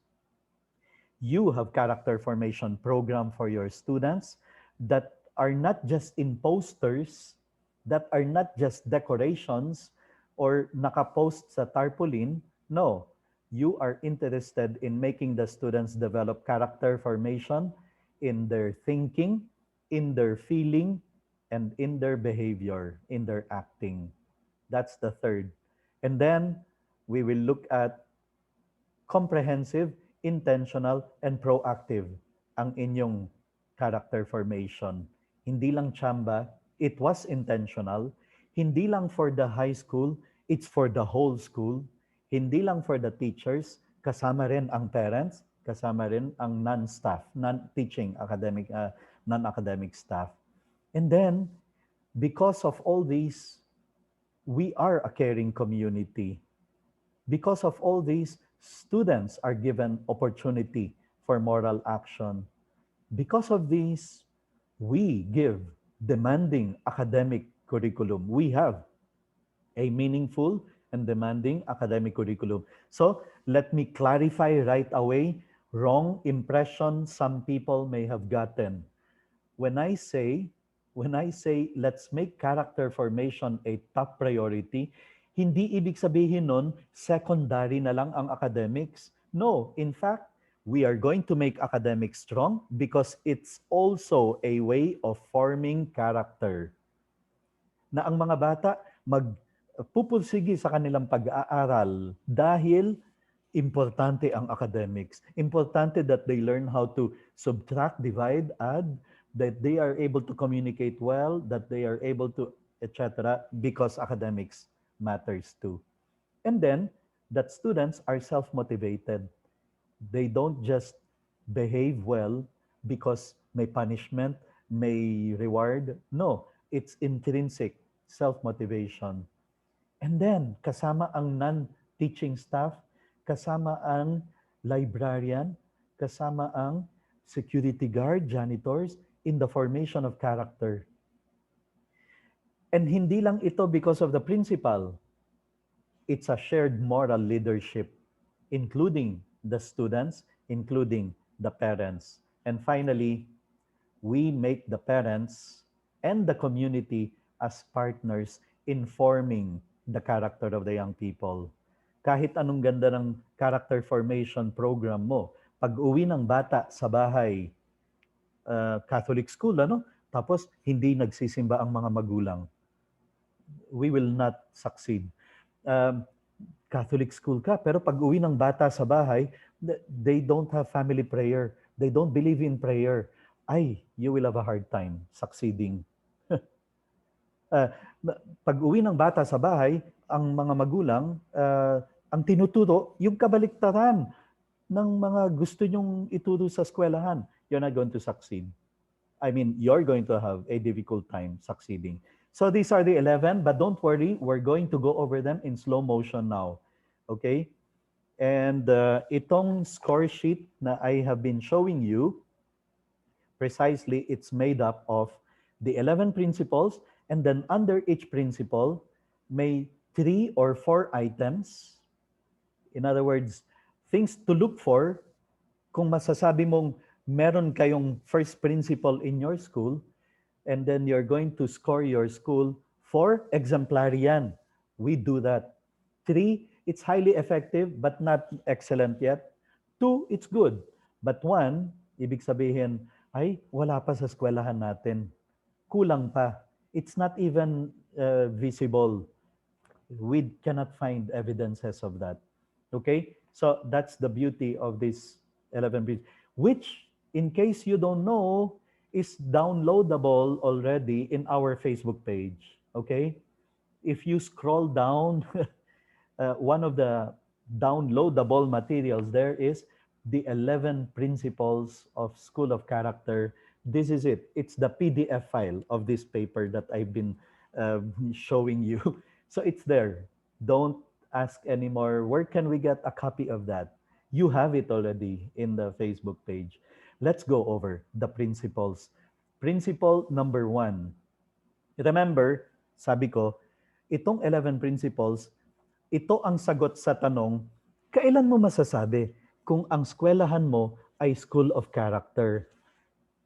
You have character formation program for your students that are not just in posters, that are not just decorations or nakapost sa tarpaulin. No, you are interested in making the students develop character formation in their thinking, in their feeling, and in their behavior, in their acting. That's the third. And then we will look at comprehensive, intentional, and proactive ang inyong character formation. Hindi lang chamba, it was intentional. Hindi lang for the high school, it's for the whole school. Hindi lang for the teachers, kasama rin ang parents, kasama rin ang non-staff, non-teaching academic, non-academic staff. And then, because of all these, we are a caring community. Because of all these, students are given opportunity for moral action. Because of these, we give demanding academic curriculum. We have a meaningful and demanding academic curriculum. So let me clarify right away wrong impression some people may have gotten. When I say when I say let's make character formation a top priority, hindi ibig sabihin nun secondary na lang ang academics. No, in fact, we are going to make academics strong because it's also a way of forming character. Na ang mga bata magpupursige sa kanilang pag-aaral dahil importante ang academics. Importante that they learn how to subtract, divide, add, that they are able to communicate well, that they are able to, etc., because academics matters too. And then, that students are self-motivated. They don't just behave well because may punishment, may reward. No, it's intrinsic self-motivation. And then, kasama ang non-teaching staff, kasama ang librarian, kasama ang security guard, janitors, in the formation of character. And hindi lang ito because of the principal. It's a shared moral leadership, including the students, including the parents. And finally, we make the parents and the community as partners in forming the character of the young people. Kahit anong ganda ng character formation program mo, pag uwi ng bata sa bahay, Catholic school, ano? Tapos hindi nagsisimba ang mga magulang, we will not succeed. Catholic school ka, pero pag uwi ng bata sa bahay, they don't have family prayer. They don't believe in prayer. Ay, you will have a hard time succeeding. Pag uwi ng bata sa bahay, ang mga magulang, ang tinuturo, yung kabaliktaran ng mga gusto nyong ituro sa eskwelahan, you're not going to succeed. I mean, you're going to have a difficult time succeeding. So these are the 11, but don't worry, we're going to go over them in slow motion now. Okay? And itong score sheet na I have been showing you, precisely, it's made up of the 11 principles, and then under each principle, may 3 or 4 items. In other words, things to look for kung masasabi mong meron kayong first principle in your school, and then you're going to score your school 4, exemplarian. We do that. 3, it's highly effective but not excellent yet. 2, it's good. But 1, ibig sabihin, ay, wala pa sa eskwelahan natin. Kulang pa. It's not even visible. We cannot find evidences of that. Okay? So that's the beauty of this 11 principles, which, in case you don't know, is downloadable already in our Facebook page. Okay? If you scroll down, one of the downloadable materials there is the 11 principles of School of Character This is it. It's the PDF file of this paper that I've been showing you. So it's there. Don't ask anymore, where can we get a copy of that? You have it already in the Facebook page. Let's go over the principles. Principle number one. Remember, sabi ko, itong 11 principles, ito ang sagot sa tanong, kailan mo masasabi kung ang eskwelahan mo ay school of character?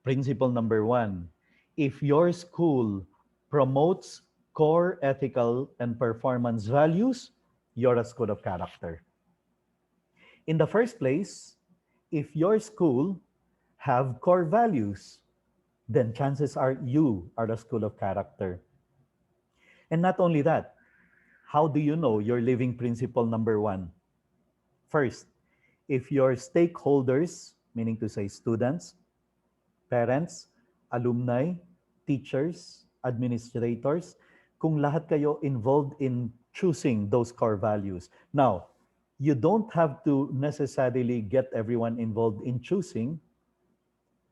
Principle number one, if your school promotes core ethical and performance values, you're a school of character. In the first place, if your school have core values, then chances are you are a school of character. And not only that, how do you know you're living principle number one? First, if your stakeholders, meaning to say students, parents, alumni, teachers, administrators, kung lahat kayo involved in choosing those core values. Now, you don't have to necessarily get everyone involved in choosing.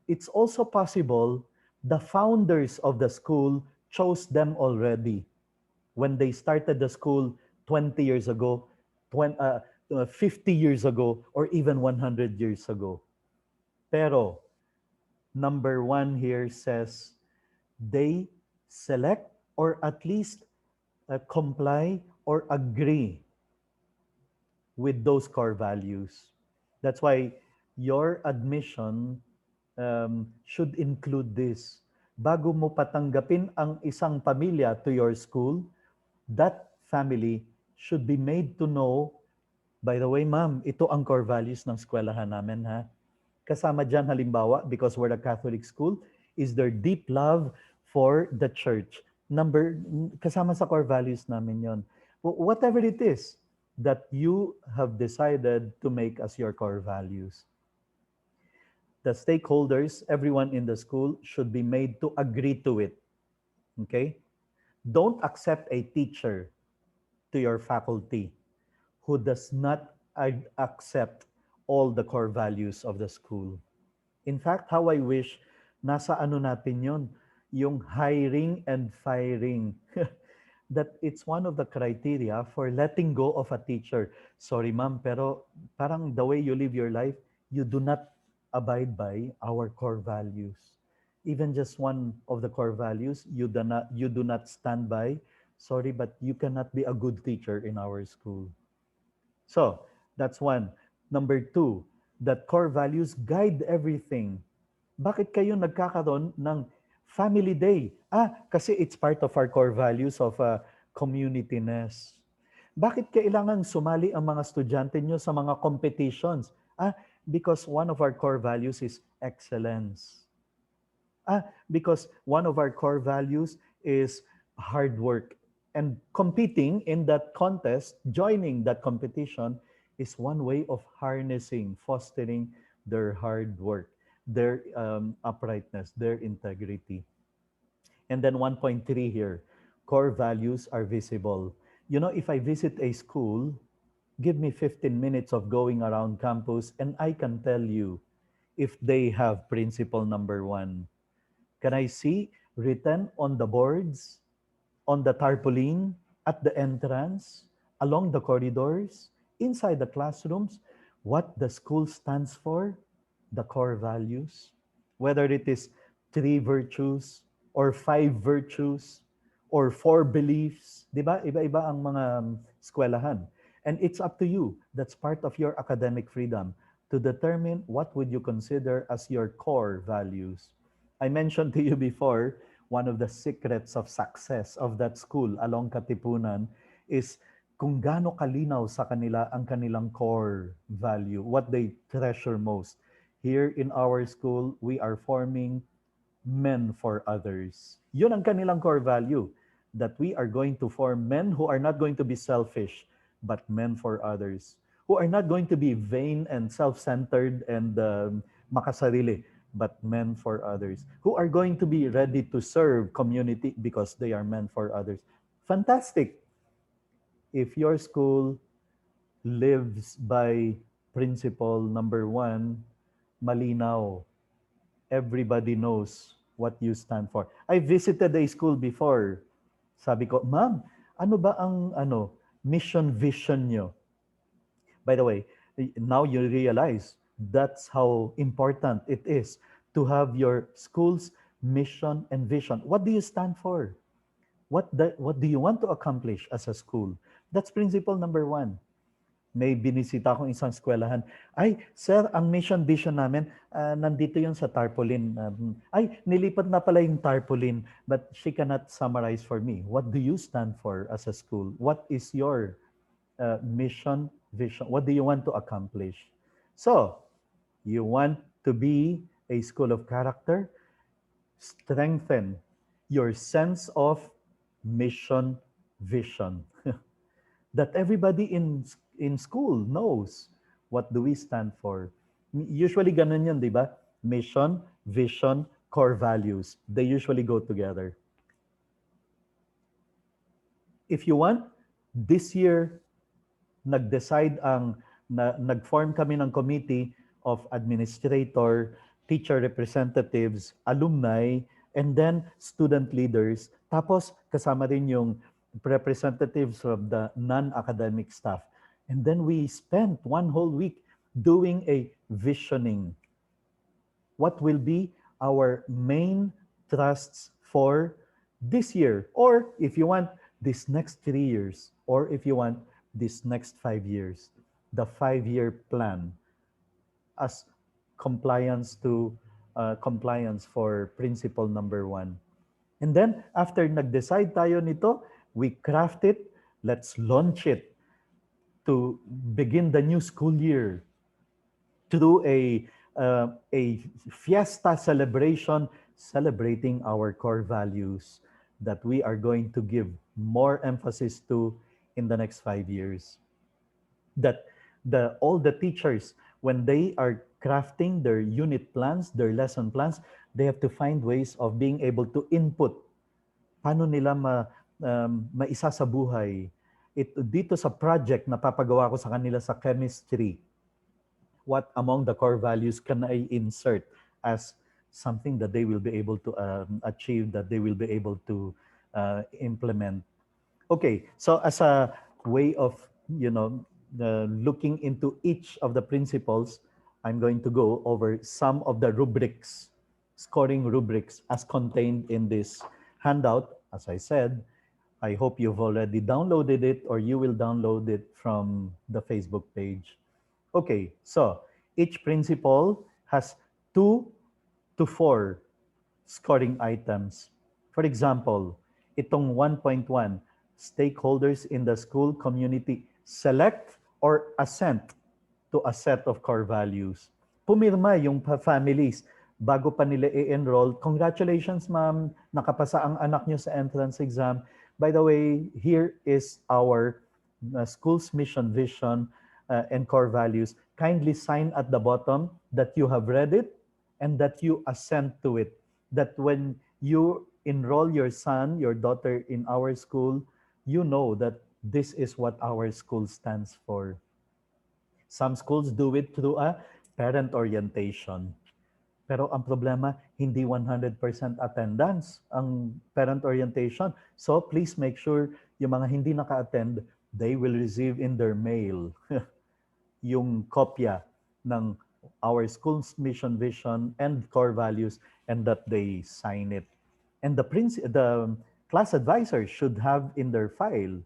It's also possible the founders of the school chose them already when they started the school 20 years ago, 50 years ago, or even 100 years ago. Pero number one here says they select or at least comply or agree with those core values. That's why your admission should include this. Bago mo patanggapin ang isang pamilya to your school, that family should be made to know, by the way, ma'am, ito ang core values ng eskwelahan namin, ha? Kasama dyan, halimbawa, because we're a Catholic school, is their deep love for the church. Kasama sa core values namin yon. Whatever it is that you have decided to make as your core values. The stakeholders, everyone in the school, should be made to agree to it. Okay? Don't accept a teacher to your faculty who does not accept all the core values of the school. In fact, how I wish nasa ano natin yun, yung hiring and firing. That it's one of the criteria for letting go of a teacher. Sorry ma'am, pero parang the way you live your life, you do not abide by our core values. Even just one of the core values, you do not stand by. Sorry, but you cannot be a good teacher in our school. So, that's one. Number two, that core values guide everything. Bakit kayo nagkakaroon ng family day? Kasi it's part of our core values of communityness. Bakit kailangan sumali ang mga estudyante nyo sa mga competitions? Because one of our core values is excellence. Because one of our core values is hard work. And competing in that contest, joining that competition, is one way of harnessing, fostering their hard work, their uprightness, their integrity. And then 1.3 here, core values are visible. You know, if I visit a school, give me 15 minutes of going around campus and I can tell you if they have principle number one. Can I see written on the boards, on the tarpaulin, at the entrance, along the corridors, inside the classrooms, what the school stands for, the core values, whether it is 3 virtues or 5 virtues or 4 beliefs, di ba? Iba-iba ang mga eskwelahan. And it's up to you. That's part of your academic freedom to determine what would you consider as your core values. I mentioned to you before, one of the secrets of success of that school along Katipunan is kung gaano kalinaw sa kanila ang kanilang core value, what they treasure most. Here in our school, we are forming men for others. Yun ang kanilang core value, that we are going to form men who are not going to be selfish, but men for others, who are not going to be vain and self-centered and makasarili, but men for others, who are going to be ready to serve community because they are men for others. Fantastic. If your school lives by principle number one, malinaw. everybody knows what you stand for. I visited a school before. Sabi ko, ma'am, ano ba ang mission vision nyo? By the way, now you realize that's how important it is to have your school's mission and vision. What do you stand for? What do you want to accomplish as a school? That's principle number one. May binisita akong isang eskwelahan. Ay, sir, ang mission vision namin, nandito yun sa tarpaulin. Ay, nilipat na pala yung tarpaulin, but she cannot summarize for me. What do you stand for as a school? What is your mission, vision? What do you want to accomplish? So, you want to be a school of character? Strengthen your sense of mission, vision. That everybody in school knows what do we stand for. Usually ganun yun, di ba? Mission, vision, core values. They usually go together. If you want, this year, nag-form kami ng committee of administrator, teacher representatives, alumni, and then student leaders. Tapos kasama rin yung representatives of the non-academic staff. And then we spent one whole week doing a visioning. What will be our main thrusts for this year? Or if you want, this next 3 years. Or if you want, this next 5 years. The 5-year plan as compliance for principle number 1. And then, after nag-decide tayo nito, we craft it, let's launch it to begin the new school year through a fiesta celebration, celebrating our core values that we are going to give more emphasis to in the next 5 years. That all the teachers, when they are crafting their unit plans, their lesson plans, they have to find ways of being able to input. Paano nila maisa sa buhay? Dito sa project na papagawa ko sa kanila sa chemistry, what among the core values can I insert as something that they will be able to achieve, that they will be able to implement? Okay, so as a way of, looking into each of the principles, I'm going to go over some of the rubrics, scoring rubrics as contained in this handout. As I said, I hope you've already downloaded it or you will download it from the Facebook page. Okay, so each principle has 2 to 4 scoring items. For example, itong 1.1, stakeholders in the school community select or assent to a set of core values. Pumirma yung families bago pa nila i-enroll. Congratulations, ma'am, nakapasa ang anak nyo sa entrance exam. By the way, here is our school's mission, vision, and core values. Kindly sign at the bottom that you have read it and that you assent to it. That when you enroll your son, your daughter in our school, you know that this is what our school stands for. Some schools do it through a parent orientation. Pero ang problema, hindi 100% attendance ang parent orientation. So please make sure yung mga hindi naka-attend, they will receive in their mail yung kopya ng our school's mission, vision, and core values, and that they sign it. And the class advisor should have in their file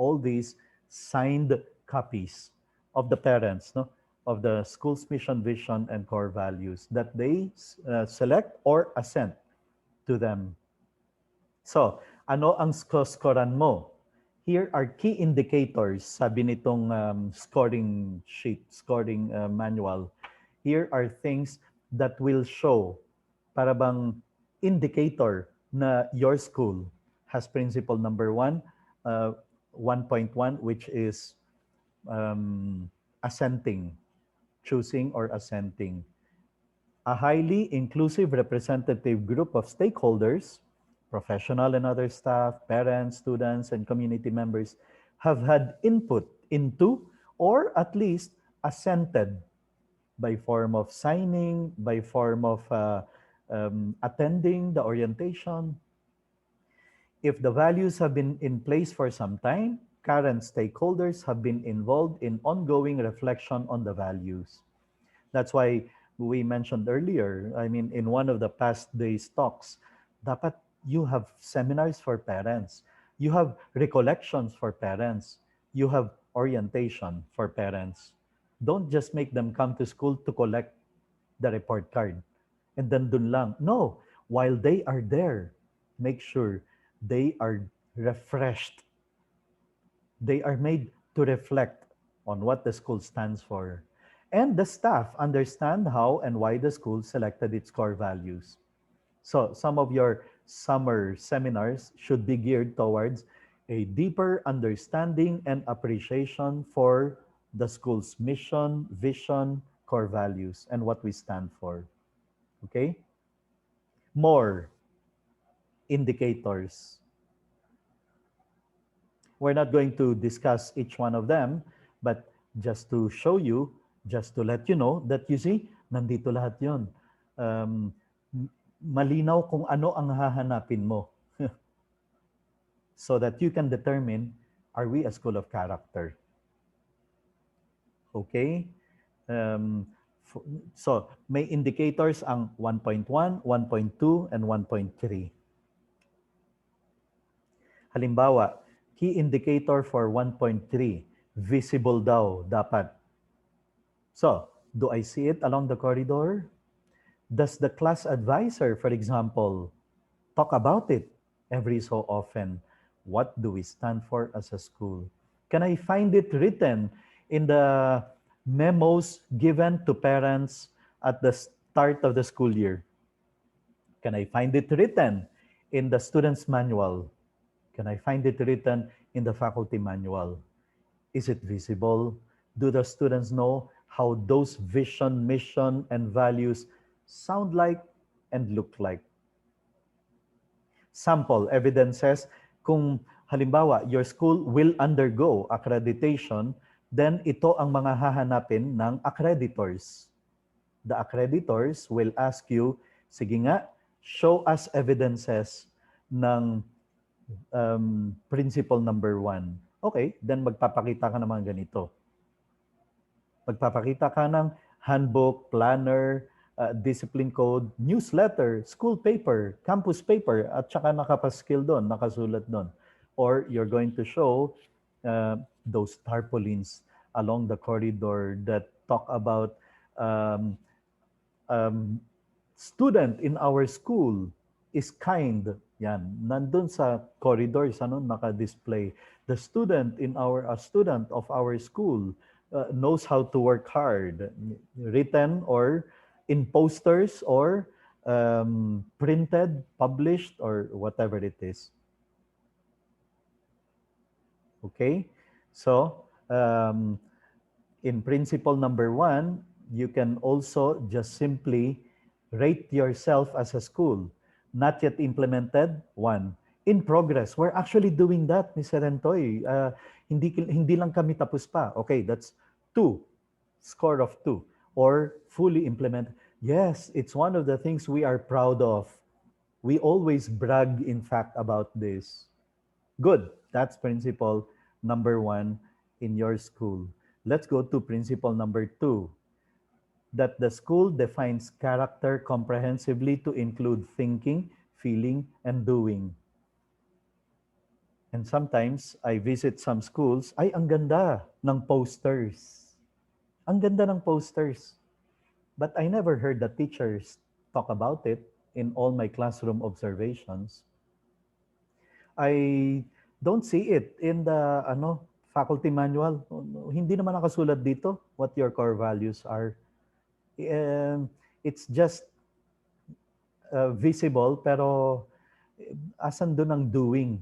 all these signed copies of the parents, of the school's mission, vision, and core values that they select or assent to them. So, ano ang scorean mo? Here are key indicators, sabi nitong scoring sheet, scoring manual. Here are things that will show, para bang indicator na your school has principle number 1, 1.1, which is assenting, choosing or assenting. A highly inclusive representative group of stakeholders, professional and other staff, parents, students, and community members have had input into or at least assented by form of signing, by form of attending the orientation. If the values have been in place for some time, current stakeholders have been involved in ongoing reflection on the values. That's why we mentioned earlier, I mean, in one of the past days talks, dapat you have seminars for parents, you have recollections for parents, you have orientation for parents. Don't just make them come to school to collect the report card and then dun lang. No, while they are there, make sure they are refreshed. They are made to reflect on what the school stands for. And the staff understand how and why the school selected its core values. So some of your summer seminars should be geared towards a deeper understanding and appreciation for the school's mission, vision, core values, and what we stand for. Okay? More indicators. We're not going to discuss each one of them, but just to show you, just to let you know that you see, nandito lahat yun. Um, Malinaw kung ano ang hahanapin mo so that you can determine, are we a school of character? Okay? Um, so, may indicators ang 1.1, 1.2, and 1.3. Halimbawa, key indicator for 1.3, visible daw dapat. So, do I see it along the corridor? Does the class advisor, for example, talk about it every so often? What do we stand for as a school? Can I find it written in the memos given to parents at the start of the school year? Can I find it written in the student's manual? Can I find it written in the faculty manual? Is it visible? Do the students know how those vision, mission, and values sound like and look like? Sample evidences, kung halimbawa, your school will undergo accreditation, then ito ang mga hahanapin ng accreditors. The accreditors will ask you, sige nga, show us evidences ng principle number 1. Okay, then magpapakita ka ng mga ganito. Magpapakita ka ng handbook, planner, discipline code, newsletter, school paper, campus paper, at saka nakapaskil doon, nakasulat doon. Or you're going to show those tarpaulins along the corridor that talk about student in our school is kind. Yan, nandun sa corridors, ano, naka-display. The student in our, a student of our school knows how to work hard, written or in posters or printed, published, or whatever it is. Okay? So, in principle number 1, you can also just simply rate yourself as a school. Not yet implemented, 1. In progress, we're actually doing that, Mr. Rentoy. Hindi lang kami tapos pa. Okay, that's 2. Score of 2. Or fully implemented. Yes, it's one of the things we are proud of. We always brag, in fact, about this. Good. That's principle number 1 in your school. Let's go to principle number 2. That the school defines character comprehensively to include thinking, feeling, and doing. And sometimes, I visit some schools, ay, ang ganda ng posters. Ang ganda ng posters. But I never heard the teachers talk about it in all my classroom observations. I don't see it in the faculty manual. Hindi naman nakasulat dito what your core values are. It's just visible, pero asan doon ang doing?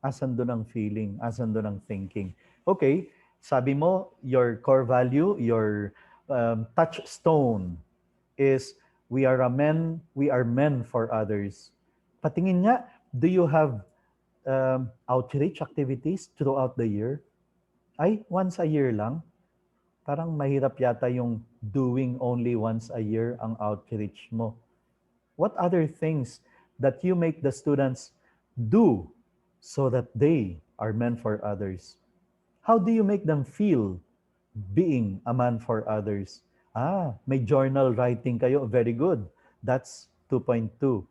Asan doon ang feeling? Asan doon ang thinking? Okay, sabi mo, your core value, your touchstone is we are men for others. Patingin nga, do you have outreach activities throughout the year? Ay, once a year lang? Parang mahirap yata yung doing only once a year ang outreach mo. What other things that you make the students do so that they are meant for others? How do you make them feel being a man for others? May journal writing kayo. Very good. That's 2.2.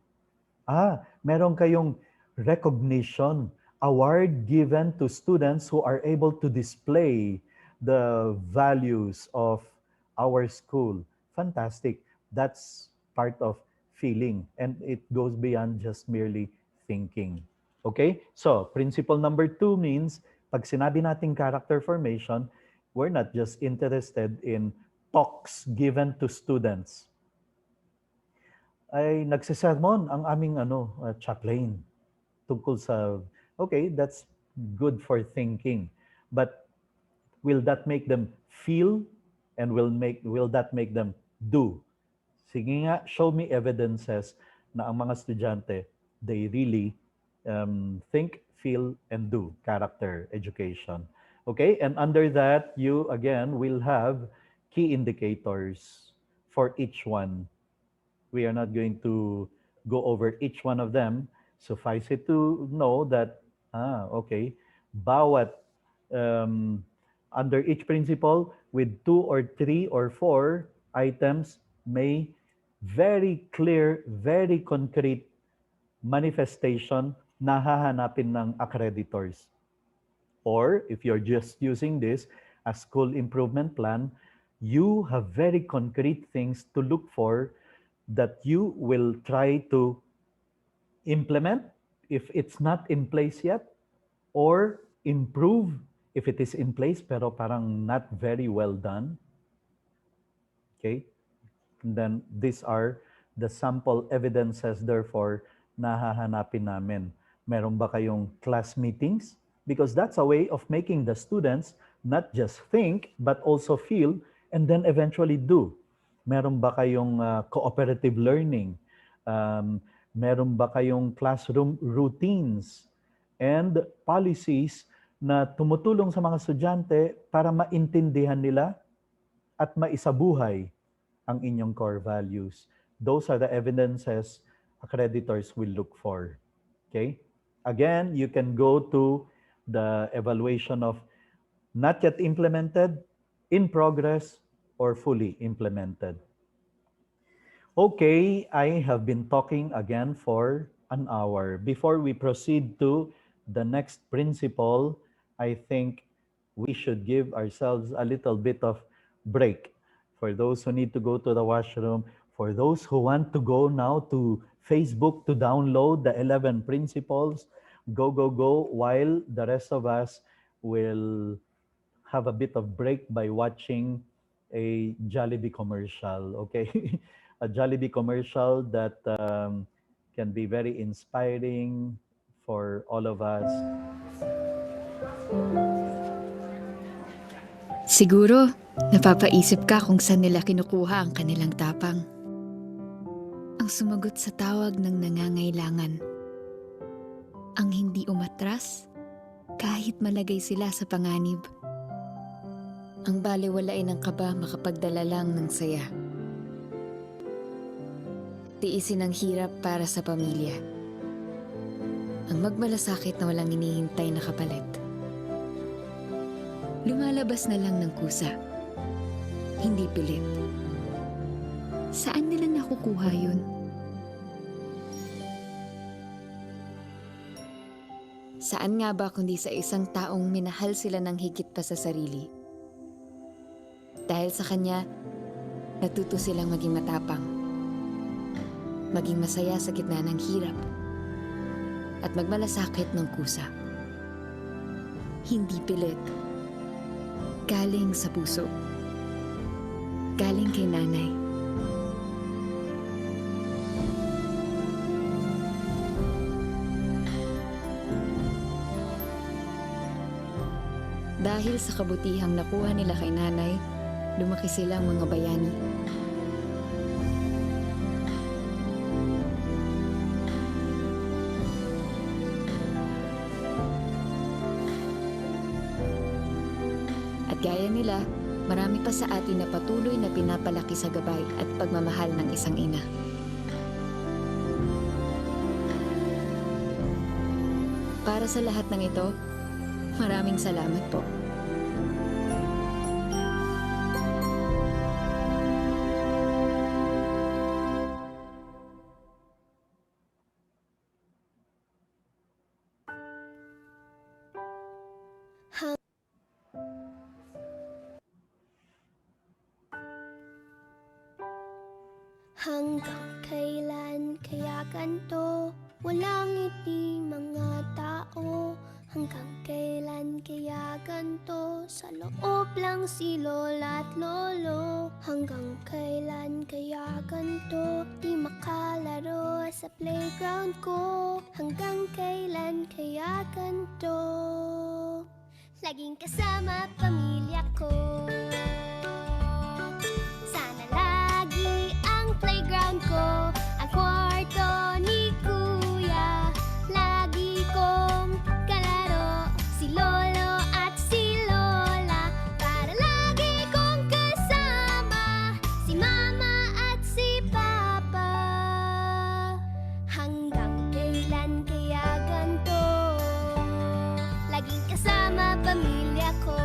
Meron kayong recognition, award given to students who are able to display the values of our school. Fantastic. That's part of feeling, and it goes beyond just merely thinking. Okay? So, principle number 2 means, pag sinabi nating character formation, we're not just interested in talks given to students. Ay nagsesermon ang aming chaplain tungkol sa, okay, that's good for thinking. But will that make them feel, and will that make them do? Sige nga, show me evidences na ang mga estudyante, they really think, feel, and do character education. Okay? And under that, you again will have key indicators for each one. We are not going to go over each one of them. Suffice it to know that, okay, bawat under each principle with 2 or 3 or 4 items may very clear, very concrete manifestation na hahanapin ng accreditors. Or if you're just using this as school improvement plan, you have very concrete things to look for that you will try to implement if it's not in place yet, or improve if it is in place pero parang not very well done. Okay? And then these are the sample evidences, therefore, na hahanapin namin. Meron ba kayong class meetings? Because that's a way of making the students not just think, but also feel, and then eventually do. Meron ba kayong cooperative learning? Meron ba kayong classroom routines and policies na tumutulong sa mga estudyante para maintindihan nila at maisabuhay ang inyong core values? Those are the evidences accreditors will look for. Okay? Again, you can go to the evaluation of not yet implemented, in progress, or fully implemented. Okay, I have been talking again for an hour. Before we proceed to the next principle, I think we should give ourselves a little bit of break. For those who need to go to the washroom, for those who want to go now to Facebook to download the 11 principles, go, while the rest of us will have a bit of break by watching a Jollibee commercial, okay? A Jollibee commercial that can be very inspiring for all of us. Siguro, napapaisip ka kung saan nila kinukuha ang kanilang tapang. Ang sumagot sa tawag ng nangangailangan. Ang hindi umatras, kahit malagay sila sa panganib. Ang baliwalain ng kaba makapagdala lang ng saya. Tiisin ang hirap para sa pamilya. Ang magmalasakit na walang hinihintay na kapalit. Lumalabas na lang ng kusa. Hindi pilit. Saan nila nakukuha yun? Saan nga ba kundi sa isang taong minahal sila ng higit pa sa sarili? Dahil sa kanya, natuto silang maging matapang. Maging masaya sa gitna ng hirap. At magmalasakit ng kusa. Hindi pilit. Galing sa puso. Galing kay nanay. Dahil sa kabutihang nakuha nila kay nanay, lumaki silang mga bayani. At gaya nila, marami pa sa atin na patuloy na pinapalaki sa gabay at pagmamahal ng isang ina. Para sa lahat ng ito, maraming salamat po. Hanggang kailan kaya ganito? Walang ngiti mga tao. Hanggang kailan kaya ganito? Sa loob lang si lola at lolo. Hanggang kailan kaya ganito? Di makalaro sa playground ko. Hanggang kailan kaya ganito? Laging kasama pamilya ko. Sana lagi ang playground ko, ang kwarto ni Kuya. Lagi kong kalaro si Lolo at si Lola. Para lagi kong kasama si Mama at si Papa. Hanggang kailan kaya ganito? Laging kasama pamilya ko.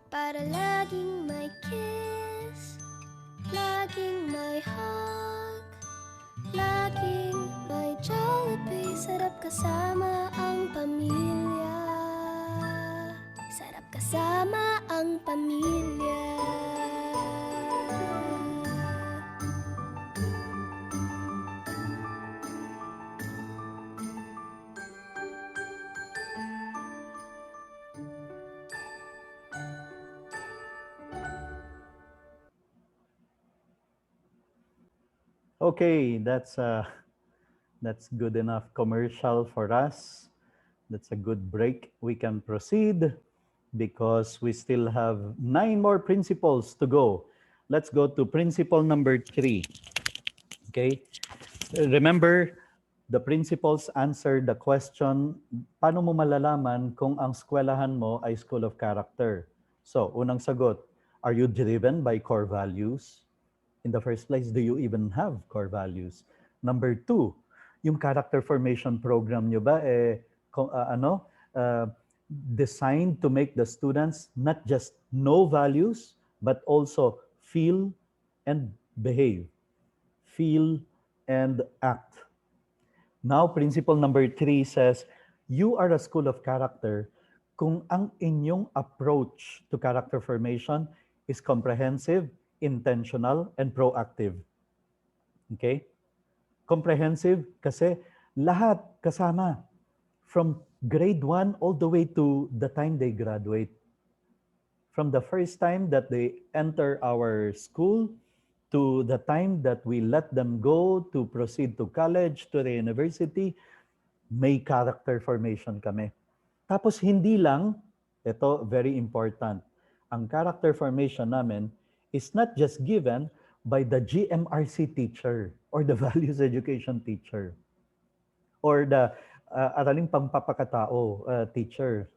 Para laging may kiss, laging may hug, laging may Jollibee. Sarap kasama ang pamilya. Sarap kasama ang pamilya. Okay, that's good enough commercial for us. That's a good break. We can proceed because we still have 9 more principles to go. Let's go to principle number 3. Okay? Remember, the principles answer the question, paano mo malalaman kung ang eskwelahan mo ay school of character? So, unang sagot, are you driven by core values? In the first place, do you even have core values? Number 2, yung character formation program nyo ba designed to make the students not just know values, but also feel and behave, feel and act. Now, principle number 3 says, you are a school of character kung ang inyong approach to character formation is comprehensive, intentional, and proactive. Okay? Comprehensive kasi lahat kasama from grade 1 all the way to the time they graduate. From the first time that they enter our school to the time that we let them go to proceed to college, to the university, may character formation kami. Tapos hindi lang, ito very important, ang character formation namin is not just given by the GMRC teacher or the values education teacher or the araling pampapakatao teacher.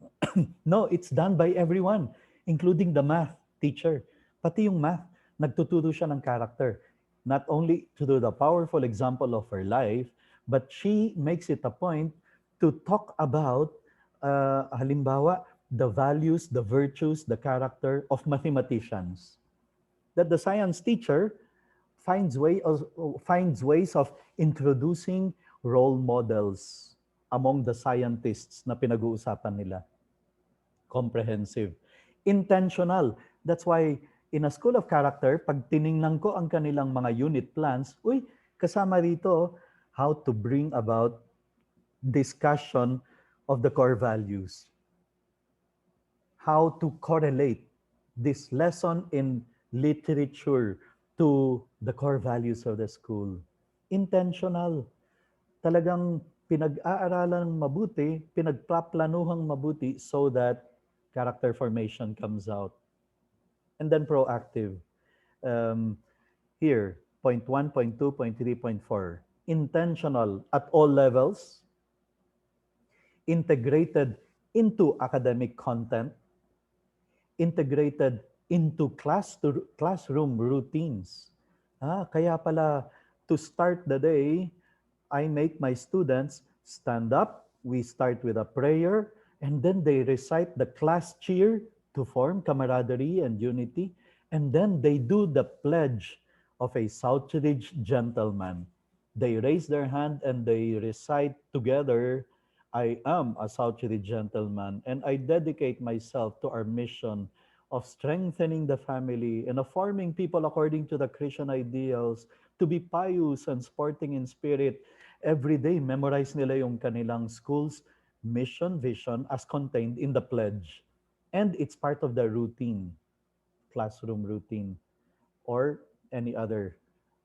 No, it's done by everyone, including the math teacher. Pati yung math, nagtuturo siya ng character. Not only to do the powerful example of her life, but she makes it a point to talk about, halimbawa, the values, the virtues, the character of mathematicians. That the science teacher finds ways of introducing role models among the scientists na pinag-uusapan nila. Comprehensive. Intentional. That's why in a school of character, pag tiningnan ko ang kanilang mga unit plans, kasama rito how to bring about discussion of the core values. How to correlate this lesson in literature to the core values of the school. Intentional. Talagang pinag-aaralan mabuti, pinagpaplanuhang mabuti so that character formation comes out. And then proactive. Here, point 1, point 2, point 3, point 4. Intentional at all levels. Integrated into academic content. Integrated into classroom routines. Kaya pala, to start the day, I make my students stand up. We start with a prayer, and then they recite the class cheer to form camaraderie and unity. And then they do the pledge of a Southridge gentleman. They raise their hand and they recite together, I am a Southridge gentleman, and I dedicate myself to our mission of strengthening the family and of forming people according to the Christian ideals, to be pious and sporting in spirit. Every day, memorize nila yung kanilang school's mission, vision as contained in the pledge. And it's part of the routine, classroom routine, or any other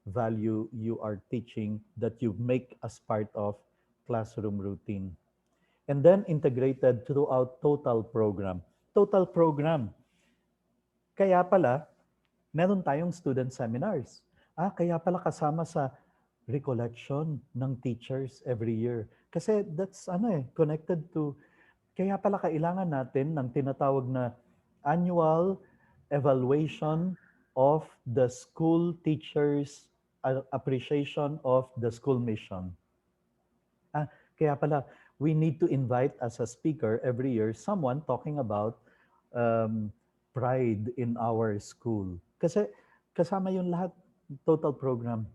value you are teaching that you make as part of classroom routine. And then integrated throughout total program. Total program. Kaya pala, meron tayong student seminars. Kaya pala kasama sa recollection ng teachers every year. Kasi that's connected to, kaya pala kailangan natin ng tinatawag na annual evaluation of the school teachers appreciation of the school mission. Kaya pala, we need to invite as a speaker every year someone talking about um, pride in our school. Kasi kasama yung lahat, total program.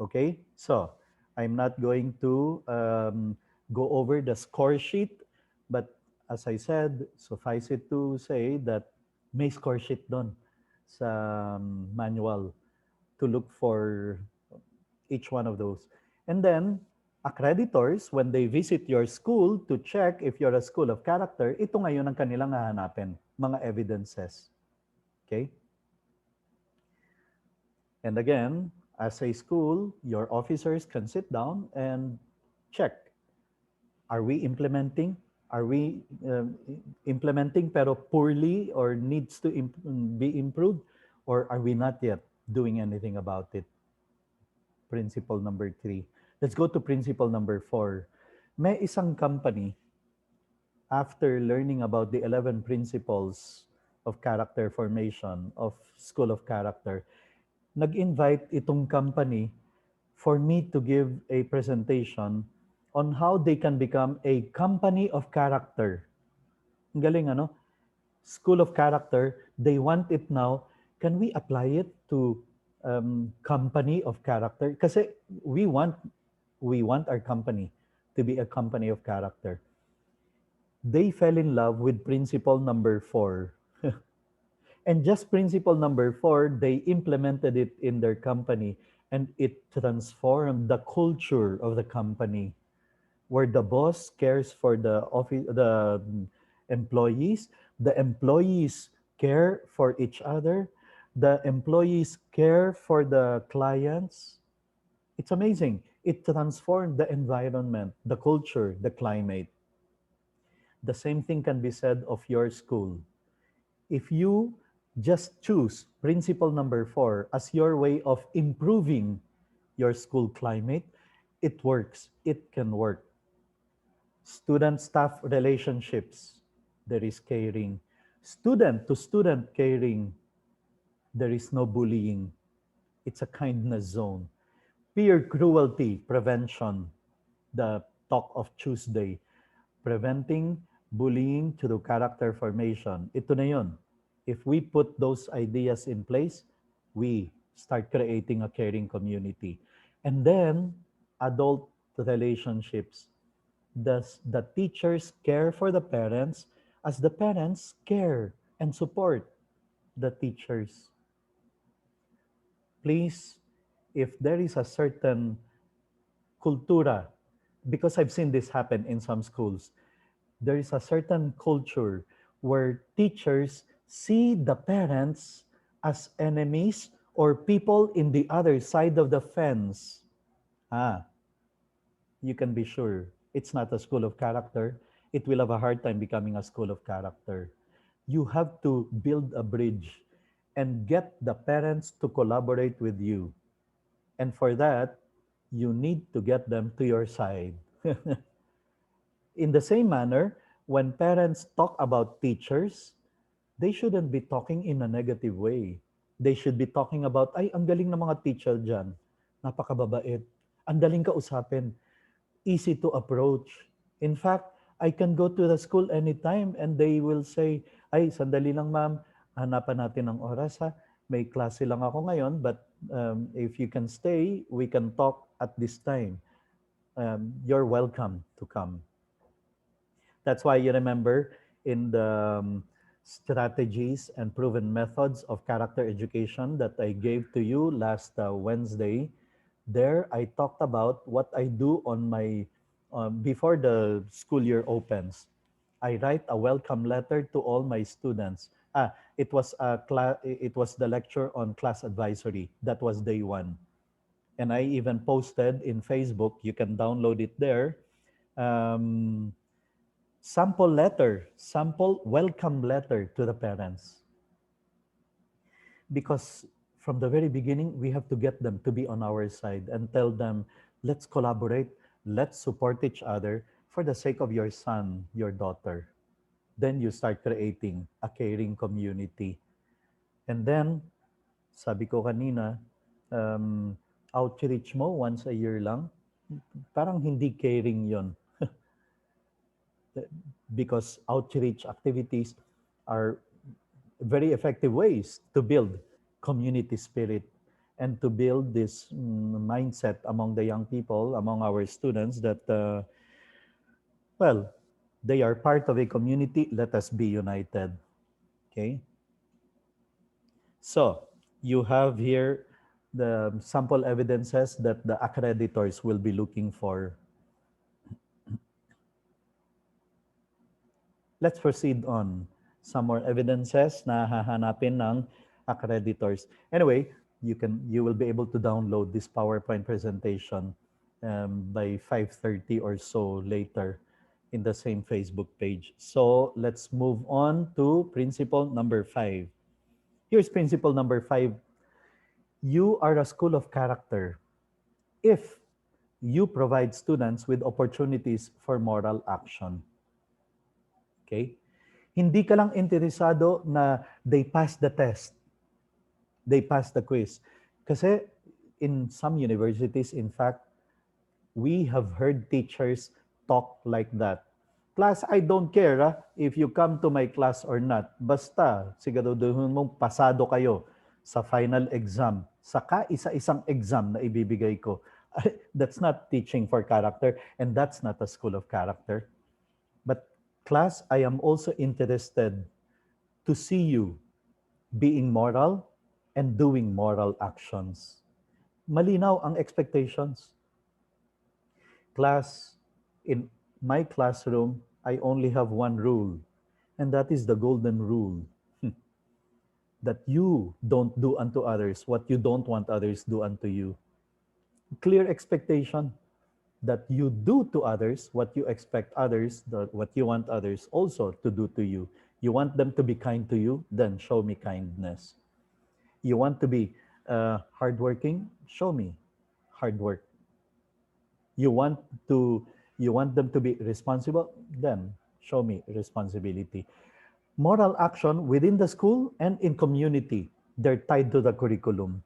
Okay? So, I'm not going to go over the score sheet, but as I said, suffice it to say that may score sheet doon sa manual to look for each one of those. And then, accreditors, when they visit your school to check if you're a school of character, ito ngayon ang kanilang hahanapin, mga evidences. Okay? And again, as a school, your officers can sit down and check. Are we implementing? Are we implementing pero poorly or needs to be improved? Or are we not yet doing anything about it? Principle number 3. Let's go to principle number 4. May isang company, after learning about the 11 principles of character formation, of School of Character, nag-invite itong company for me to give a presentation on how they can become a company of character. Ang galing, ano? School of Character, they want it now. Can we apply it to company of character? Kasi we want our company to be a company of character. They fell in love with principle number 4. And just principle number 4, they implemented it in their company and it transformed the culture of the company, where the boss cares for the office, the employees care for each other, the employees care for the clients. It's amazing. It transformed the environment, the culture, the climate. The same thing can be said of your school. If you just choose principle number 4 as your way of improving your school climate, it works. It can work. Student-staff relationships, there is caring. Student-to-student caring, there is no bullying. It's a kindness zone. Peer cruelty prevention, the talk of Tuesday. Preventing bullying through character formation. Ito na yun. If we put those ideas in place, we start creating a caring community. And then, adult relationships. The teachers care for the parents as the parents care and support the teachers. Please, if there is a certain cultura, because I've seen this happen in some schools, there is a certain culture where teachers see the parents as enemies or people in the other side of the fence. You can be sure it's not a school of character. It will have a hard time becoming a school of character. You have to build a bridge and get the parents to collaborate with you. And for that, you need to get them to your side. In the same manner, when parents talk about teachers, they shouldn't be talking in a negative way. They should be talking about, ay, ang galing ng mga teacher dyan. Napakababait. Ang daling kausapin. Easy to approach. In fact, I can go to the school anytime and they will say, ay, sandali lang ma'am, hanapan natin ng oras ha. May klase lang ako ngayon, but if you can stay, we can talk at this time. You're welcome to come. That's why you remember in the strategies and proven methods of character education that I gave to you last Wednesday. There, I talked about what I do on my before the school year opens. I write a welcome letter to all my students. It was it was the lecture on class advisory. That was day one, and I even posted in Facebook. You can download it there. Um, sample welcome letter to the parents. Because from the very beginning, we have to get them to be on our side and tell them, let's collaborate, let's support each other for the sake of your son, your daughter. Then you start creating a caring community. And then, sabi ko kanina, um, outreach mo once a year lang, parang hindi caring yon. Because outreach activities are very effective ways to build community spirit and to build this mindset among the young people, among our students that, well, they are part of a community. Let us be united. Okay. So you have here the sample evidences that the accreditors will be looking for. Let's proceed on. Some more evidences na hahanapin ng accreditors. Anyway, you will be able to download this PowerPoint presentation by 5:30 or so later in the same Facebook page. So let's move on to principle number 5. Here's principle number 5. You are a school of character if you provide students with opportunities for moral action. Okay? Hindi ka lang interesado na they pass the test. They pass the quiz. Kasi in some universities, in fact, we have heard teachers talk like that. Class, I don't care if you come to my class or not. Basta, siguraduhin mong pasado kayo sa final exam, sa kaisa-isang exam na ibibigay ko. That's not teaching for character, and that's not a school of character. But class, I am also interested to see you being moral and doing moral actions. Malinaw ang expectations. Class, in my classroom, I only have one rule, and that is the golden rule. That you don't do unto others what you don't want others do unto you. Clear expectation that you do to others what you expect others, what you want others also to do to you. You want them to be kind to you, then show me kindness. You want to be hardworking, show me hard work. You want them to be responsible, then show me responsibility. Moral action within the school and in community, they're tied to the curriculum.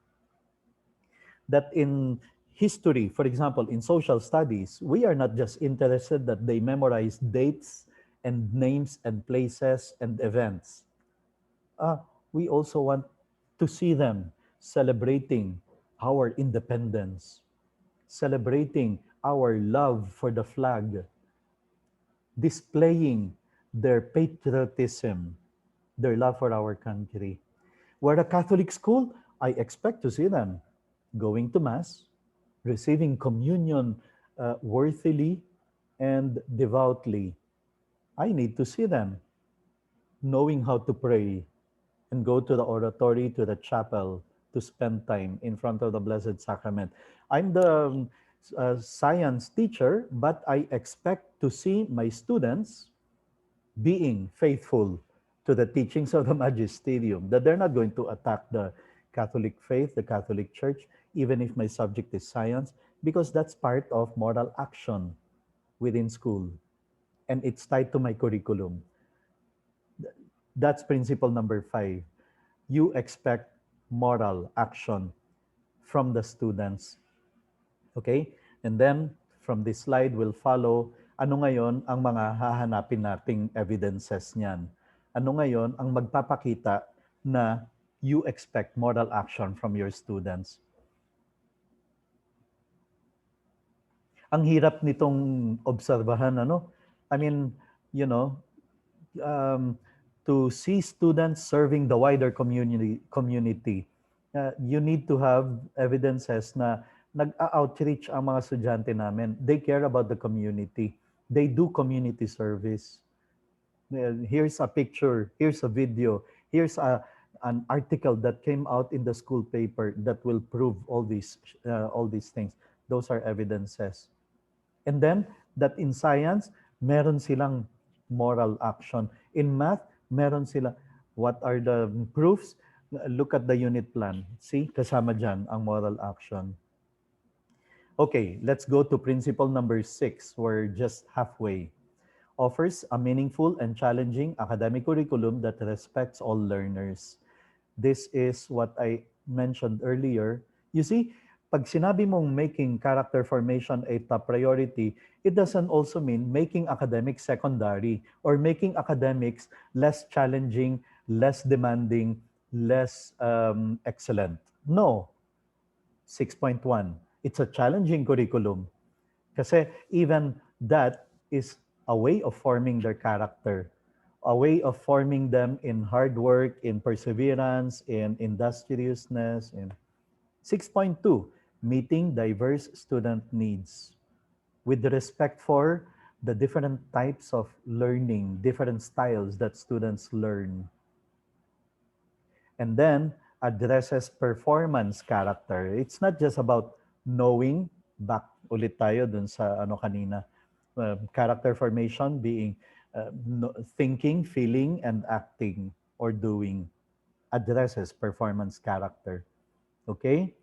That in history, for example, in social studies, we are not just interested that they memorize dates and names and places and events. We also want to see them celebrating our independence, celebrating our love for the flag, displaying their patriotism, their love for our country. We're a Catholic school, I expect to see them going to Mass, receiving communion worthily and devoutly. I need to see them knowing how to pray and go to the oratory, to the chapel, to spend time in front of the Blessed Sacrament. I'm the science teacher, but I expect to see my students being faithful to the teachings of the magisterium, that they're not going to attack the Catholic faith, the Catholic Church, even if my subject is science, because that's part of moral action within school. And it's tied to my curriculum. That's principle number 5. You expect moral action from the students. Okay? And then, from this slide will follow, ano ngayon ang mga hahanapin nating evidences niyan? Ano ngayon ang magpapakita na you expect moral action from your students? Ang hirap nitong obserbahan, ano? I mean, you know, um, to see students serving the wider community, you need to have evidences na nag-outreach ang mga estudyante namin. They care about the community. They do community service. Here's a picture, here's a video, here's an article that came out in the school paper that will prove all these things. Those are evidences. And then, that in science, meron silang moral action. In math, meron sila. What are the proofs? Look at the unit plan. See, kasama dyan ang moral action. Okay, let's go to principle number 6. We're just halfway. Offers a meaningful and challenging academic curriculum that respects all learners. This is what I mentioned earlier. You see, pag sinabi mong making character formation a top priority, it doesn't also mean making academics secondary or making academics less challenging, less demanding, less excellent. No. 6.1, it's a challenging curriculum. Kasi even that is a way of forming their character, a way of forming them in hard work, in perseverance, in industriousness. In 6.2, meeting diverse student needs with respect for the different types of learning, different styles that students learn. And then addresses performance character. It's not just about knowing, back ulit tayo dun sa ano kanina, character formation being thinking, feeling, and acting or doing. Addresses performance character. Okay?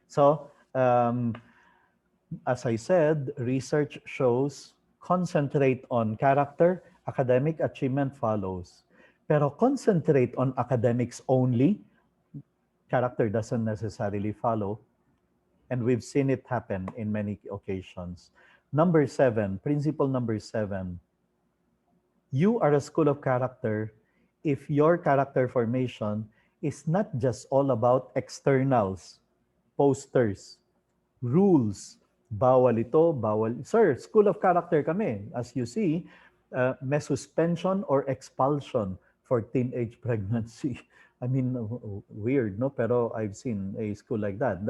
So, as I said, research shows concentrate on character, academic achievement follows. Pero concentrate on academics only, character doesn't necessarily follow. And we've seen it happen in many occasions. Number 7, principle number 7. You are a school of character if your character formation is not just all about externals, posters, rules. Bawal ito, bawal. Sir, school of character kami. As you see, may suspension or expulsion for teenage pregnancy. I mean, weird, no? Pero I've seen a school like that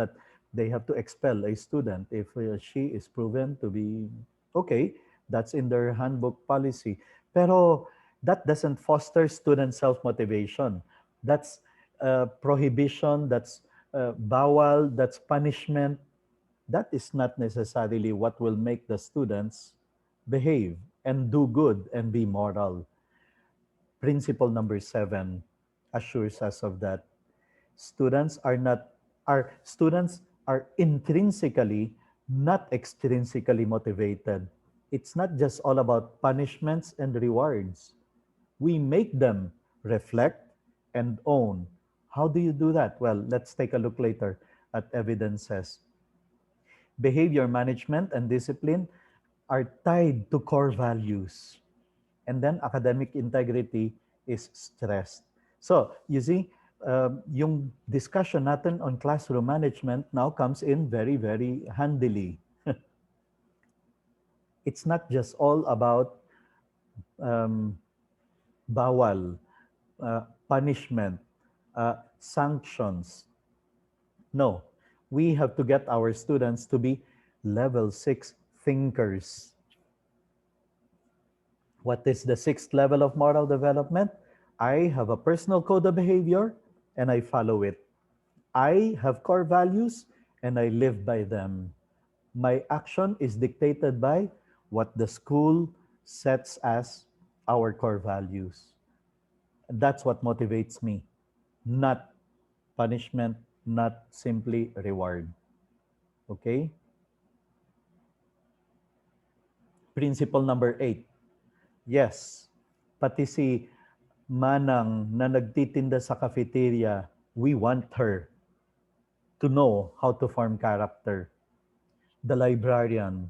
they have to expel a student if she is proven to be okay. That's in their handbook policy. Pero that doesn't foster student self-motivation. That's prohibition, that's bawal, that's punishment. That is not necessarily what will make the students behave and do good and be moral. Principle number 7 assures us of that. Students are intrinsically, not extrinsically motivated. It's not just all about punishments and rewards. We make them reflect and own. How do you do that? Well, let's take a look later at evidences. Behavior management and discipline are tied to core values. And then academic integrity is stressed. So, you see, yung discussion natin on classroom management now comes in very, very handily. It's not just all about bawal, punishment, sanctions. No, we have to get our students to be level 6 thinkers. What is the 6th level of moral development? I have a personal code of behavior and I follow it. I have core values and I live by them. My action is dictated by what the school sets as our core values. That's what motivates me, not punishment, not simply reward. Okay? Principle number 8. Yes, pati si Manang na nagtitinda sa cafeteria, we want her to know how to form character. The librarian,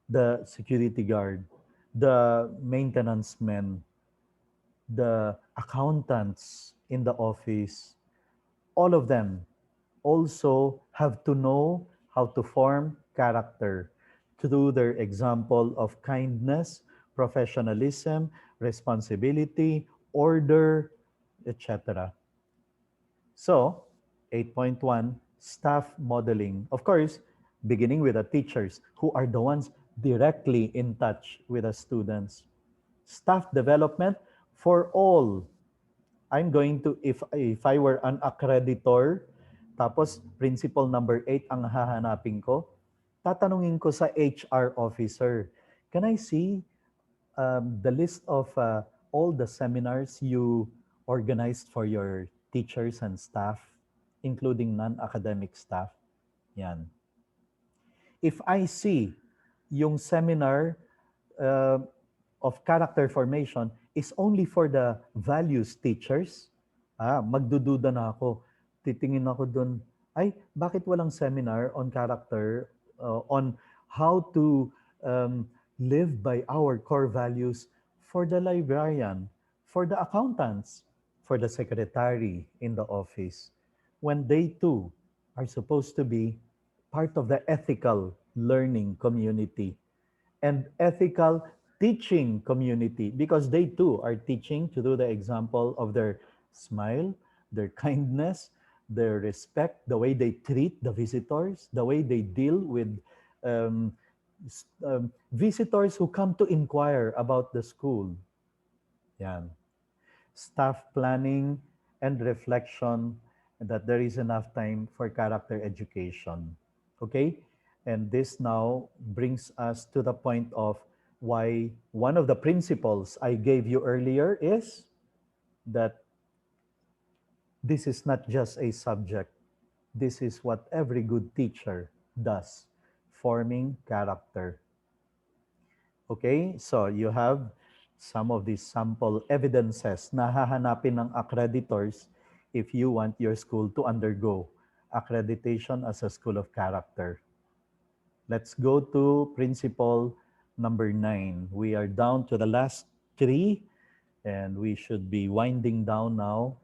the security guard, the maintenance men, the accountants in the office, all of them also have to know how to form character through their example of kindness, professionalism, responsibility, order, etc. So, 8.1, staff modeling. Of course, beginning with the teachers who are the ones directly in touch with the students. Staff development for all. I'm going to, if I were an accreditor, tapos principal number 8 ang hahanapin ko, tatanungin ko sa HR officer, can I see the list of all the seminars you organized for your teachers and staff, including non-academic staff? Yan. If I see yung seminar uh, of character formation is only for the values teachers, magdududa na ako. Titingin ako dun, ay, bakit walang seminar on character, on how to live by our core values for the librarian, for the accountants, for the secretary in the office, when they too are supposed to be part of the ethical learning community and ethical teaching community, because they too are teaching to do the example of their smile, their kindness, their respect, the way they treat the visitors, the way they deal with um, visitors who come to inquire about the school. Yan. Staff planning and reflection, that there is enough time for character education. Okay? And this now brings us to the point of why one of the principles I gave you earlier is that this is not just a subject. This is what every good teacher does, forming character. Okay? So you have some of these sample evidences na hahanapin ng accreditors if you want your school to undergo accreditation as a school of character. Let's go to principle number 9. We are down to the last 3 and we should be winding down now.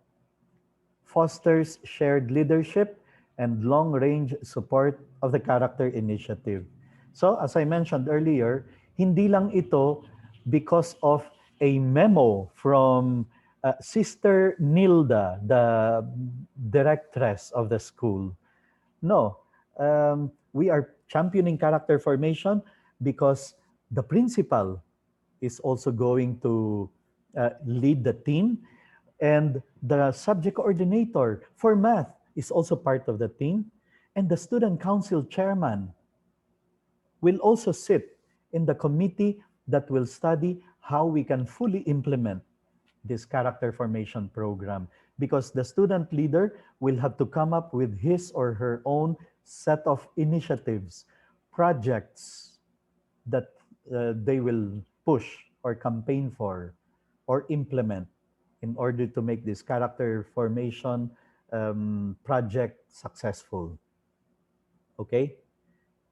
Fosters shared leadership and long-range support of the character initiative. So as I mentioned earlier, hindi lang ito because of a memo from Sister Nilda, the directress of the school. No, we are championing character formation because the principal is also going to lead the team, and the subject coordinator for math is also part of the team, and the student council chairman will also sit in the committee that will study how we can fully implement this character formation program, because the student leader will have to come up with his or her own set of initiatives, projects that they will push or campaign for or implement in order to make this character formation project successful. Okay?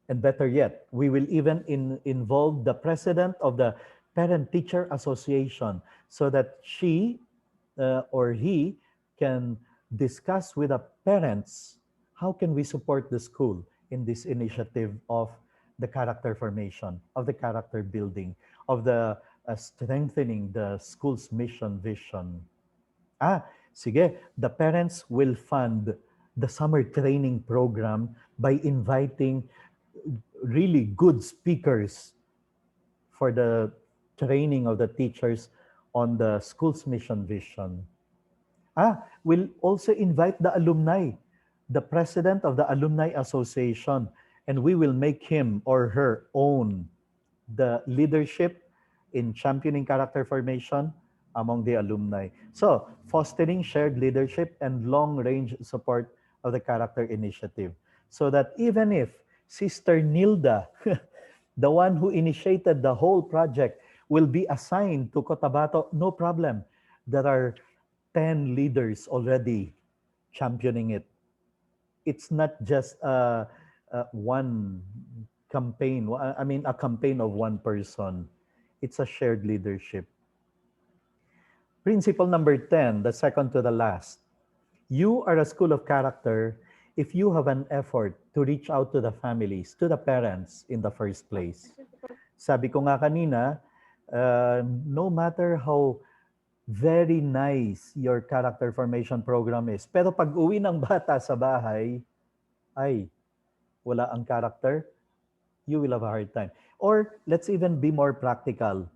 And better yet, we will even involve the president of the Parent-Teacher Association so that she or he can discuss with the parents how can we support the school in this initiative of the character formation, of the character building, of the strengthening the school's mission vision. Sige, the parents will fund the summer training program by inviting really good speakers for the training of the teachers on the school's mission vision. We'll also invite the alumni, the president of the Alumni Association, and we will make him or her own the leadership in championing character formation among the alumni. So, fostering shared leadership and long-range support of the character initiative. So that even if Sister Nilda, the one who initiated the whole project, will be assigned to Cotabato, no problem. There are 10 leaders already championing it. It's not just one campaign. I mean, a campaign of one person. It's a shared leadership. Principle number 10, the second to the last. You are a school of character if you have an effort to reach out to the families, to the parents in the first place. Sabi ko nga kanina, no matter how very nice your character formation program is, pero pag uwi ng bata sa bahay, ay, wala ang character, you will have a hard time. Or let's even be more practical.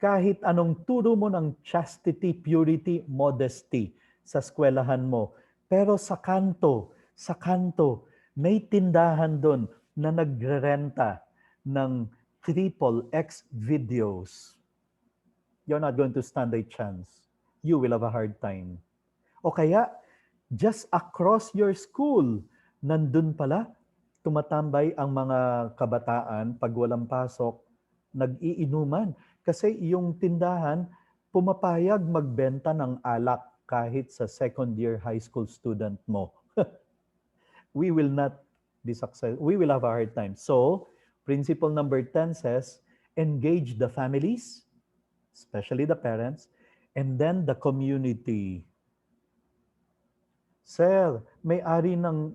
Kahit anong turo mo ng chastity, purity, modesty sa eskwelahan mo, pero sa kanto, may tindahan doon na nagrerenta ng triple X videos. You're not going to stand a chance. You will have a hard time. O kaya, just across your school, nandun pala, tumatambay ang mga kabataan pag walang pasok, nag-iinuman. Kasi yung tindahan, pumapayag magbenta ng alak kahit sa second year high school student mo. We will not be successful. We will have a hard time. So, principle number 10 says, engage the families, especially the parents, and then the community. Sir, may-ari ng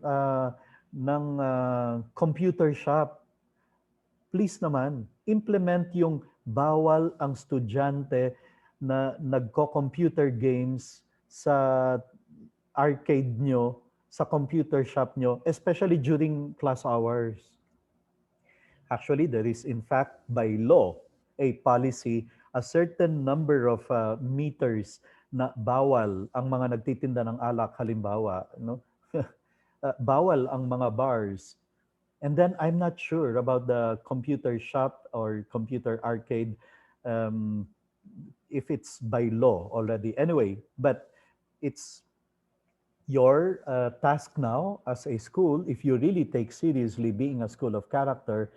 computer shop. Please naman, implement yung bawal ang estudyante na nagko-computer games sa arcade nyo, sa computer shop nyo, especially during class hours. Actually, there is in fact by law a policy, a certain number of meters na bawal ang mga nagtitinda ng alak, halimbawa, no? Bawal ang mga bars. And then I'm not sure about the computer shop or computer arcade, if it's by law already. Anyway, but it's your task now as a school, if you really take seriously being a school of character,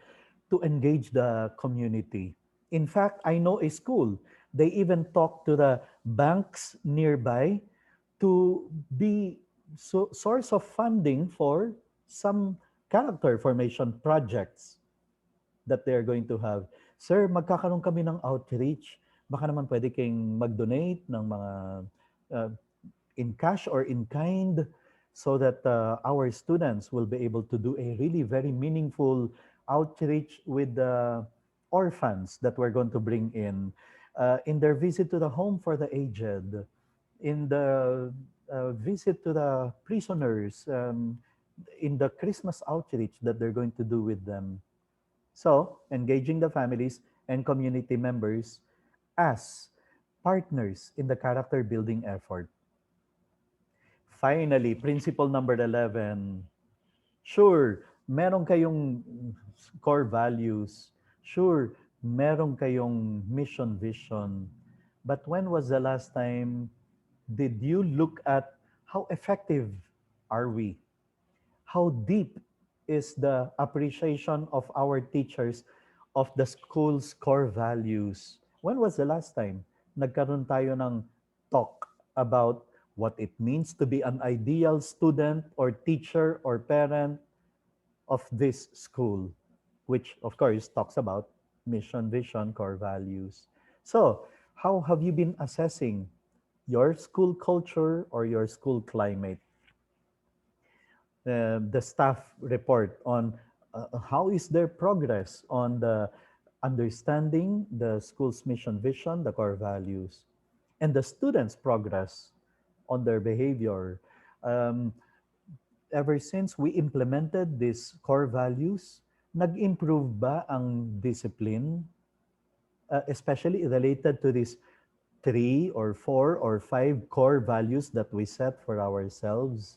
to engage the community. In fact, I know a school, they even talk to the banks nearby to be source of funding for some character formation projects that they're going to have. Sir, magkakaroon kami ng outreach. Baka naman pwede kayong mag-donate ng mga in cash or in kind so that our students will be able to do a really very meaningful outreach with the orphans that we're going to bring in their visit to the home for the aged, in the visit to the prisoners, in the Christmas outreach that they're going to do with them. So, engaging the families and community members as partners in the character building effort. Finally, principle number 11. Sure, meron kayong core values. Sure, meron kayong mission vision. But when was the last time did you look at how effective are we? How deep is the appreciation of our teachers of the school's core values? When was the last time nagkaroon tayo ng talk about what it means to be an ideal student or teacher or parent of this school, which of course talks about mission, vision, core values. So, how have you been assessing your school culture or your school climate? The staff report on how is their progress on the understanding the school's mission, vision, the core values, and the students' progress on their behavior. Ever since we implemented these core values, nag-improve ba ang discipline, especially related to these 3 or 4 or 5 core values that we set for ourselves?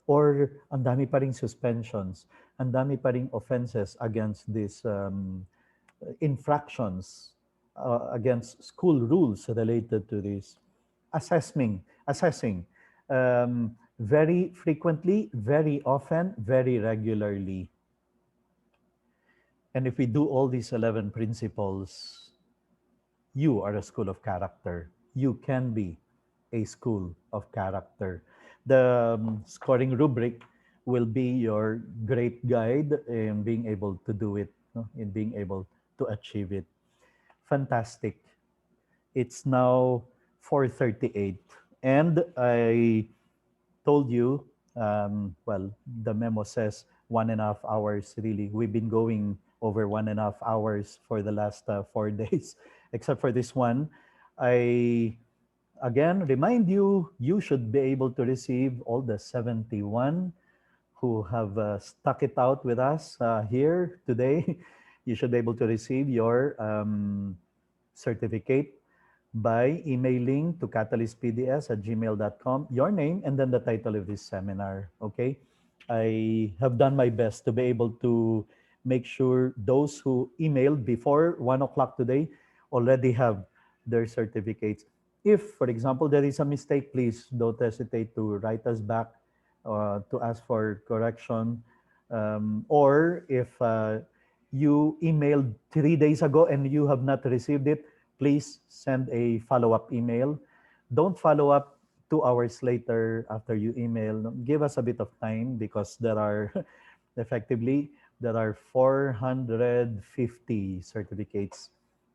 Or ang dami pa ring suspensions, ang dami pa ring offenses against these infractions against school rules related to this? Assessing very frequently, very often, very regularly. And if we do all these 11 principles, you are a school of character. You can be a school of character. The scoring rubric will be your great guide in being able to do it, no? In being able to achieve it. Fantastic. It's now 4:38, and I told you, well, the memo says 1.5 hours. Really, we've been going over 1.5 hours for the last 4 days, except for this one. I again remind you, you should be able to receive all the 71 who have stuck it out with us here today. You should be able to receive your certificate by emailing to catalystpds@gmail.com your name and then the title of this seminar. Okay, I have done my best to be able to make sure those who emailed before 1 o'clock today already have their certificates. If, for example, there is a mistake, please don't hesitate to write us back to ask for correction. Or if you emailed 3 days ago and you have not received it, please send a follow-up email. Don't follow up 2 hours later after you email. Give us a bit of time because there are effectively there are 450 certificates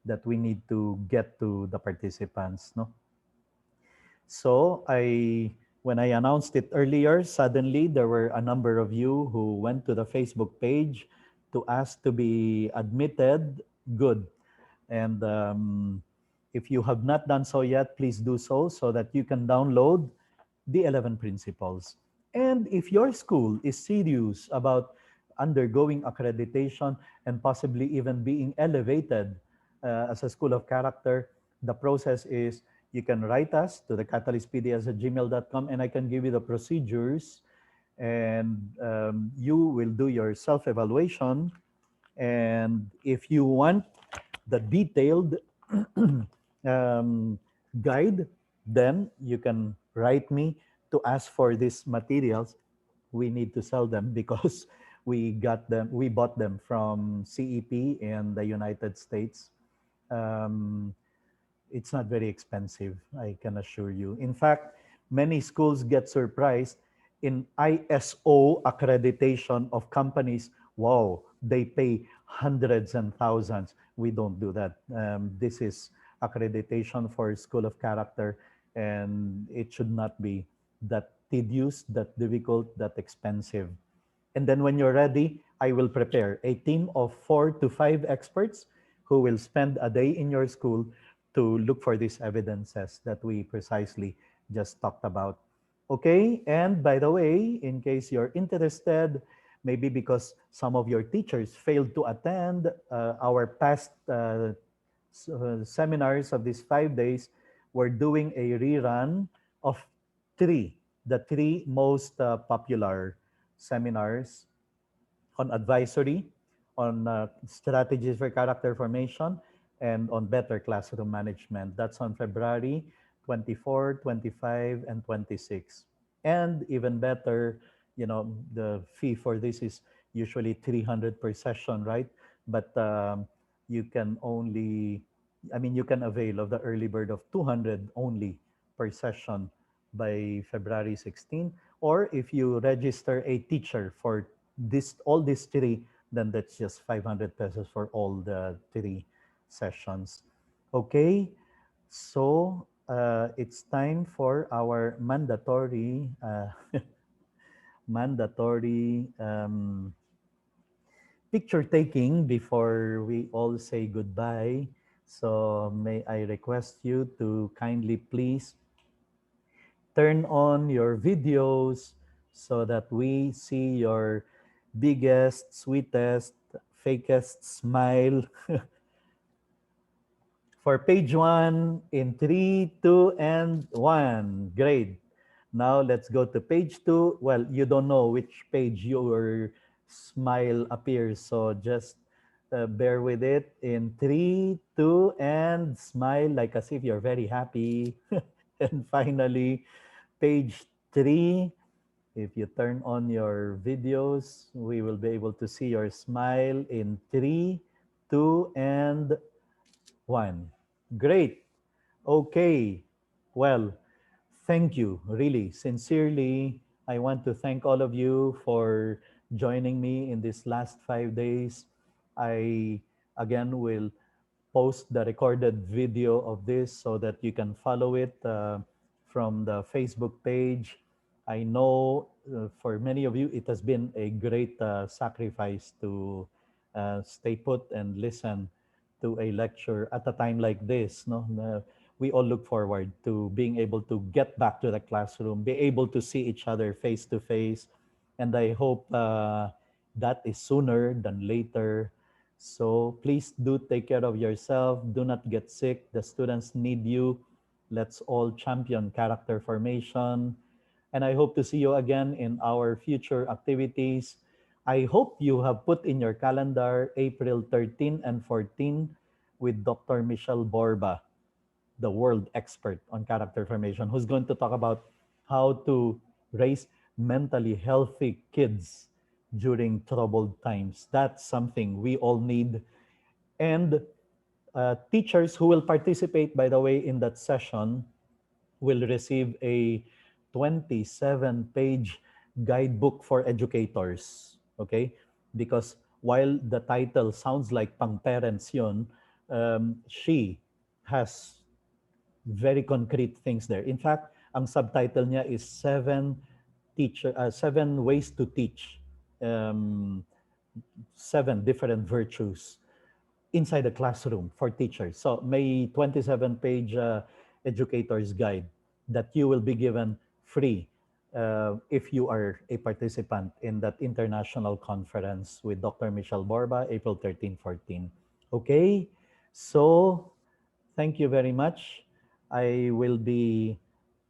that we need to get to the participants. No, so when I announced it earlier, suddenly there were a number of you who went to the Facebook page to ask to be admitted. Good. And if you have not done so yet, please do so that you can download the 11 principles. And if your school is serious about undergoing accreditation and possibly even being elevated as a school of character, the process is you can write us to the catalystpds@gmail.com and I can give you the procedures, and you will do your self-evaluation. And if you want the detailed um, guide, then you can write me to ask for these materials. We need to sell them because we bought them from CEP in the United States. Um, it's not very expensive, I can assure you. In fact, many schools get surprised in ISO accreditation of companies. Wow, they pay hundreds and thousands. We don't do that. This is accreditation for School of Character, and it should not be that tedious, that difficult, that expensive. And then when you're ready, I will prepare a team of 4 to 5 experts who will spend a day in your school to look for these evidences that we precisely just talked about. Okay, and by the way, in case you're interested, maybe because some of your teachers failed to attend our past seminars of these 5 days, we're doing a rerun of the three most popular seminars on advisory, on strategies for character formation, and on better classroom management. That's on February 24, 25, and 26. And even better, the fee for this is usually 300 per session, right? But you can only, you can avail of the early bird of 200 only per session by February 16. Or if you register a teacher for all these three, then that's just 500 pesos for all the three sessions. Okay, so it's time for our mandatory picture taking before we all say goodbye. So may I request you to kindly please turn on your videos so that we see your biggest, sweetest, fakest smile. For page one in three, two, and one. Great. Now let's go to page two. Well, you don't know which page your smile appears, so just bear with it. In three, two, and smile like as if you're very happy. And finally, page three. If you turn on your videos, we will be able to see your smile in three, two, and one. Great. Okay. Well, thank you, really, sincerely. I want to thank all of you for joining me in these last 5 days. I again will post the recorded video of this so that you can follow it from the Facebook page. I know for many of you, it has been a great sacrifice to stay put and listen to a lecture at a time like this. No, we all look forward to being able to get back to the classroom, be able to see each other face to face, and I hope that is sooner than later. So please do take care of yourself. Do not get sick. The students need you. Let's all champion character formation. And I hope to see you again in our future activities. I hope you have put in your calendar April 13 and 14 with Dr. Michelle Borba, the world expert on character formation, who's going to talk about how to raise mentally healthy kids during troubled times. That's something we all need. And teachers who will participate, by the way, in that session will receive a 27-page guidebook for educators. Okay? Because while the title sounds like pang parents yun, she has very concrete things there. In fact, ang subtitle niya is seven ways to teach, um, seven different virtues inside the classroom for teachers. So may 27-page educator's guide that you will be given free if you are a participant in that international conference with Dr. Michelle Borba, April 13, 14. Okay, so thank you very much. I will be,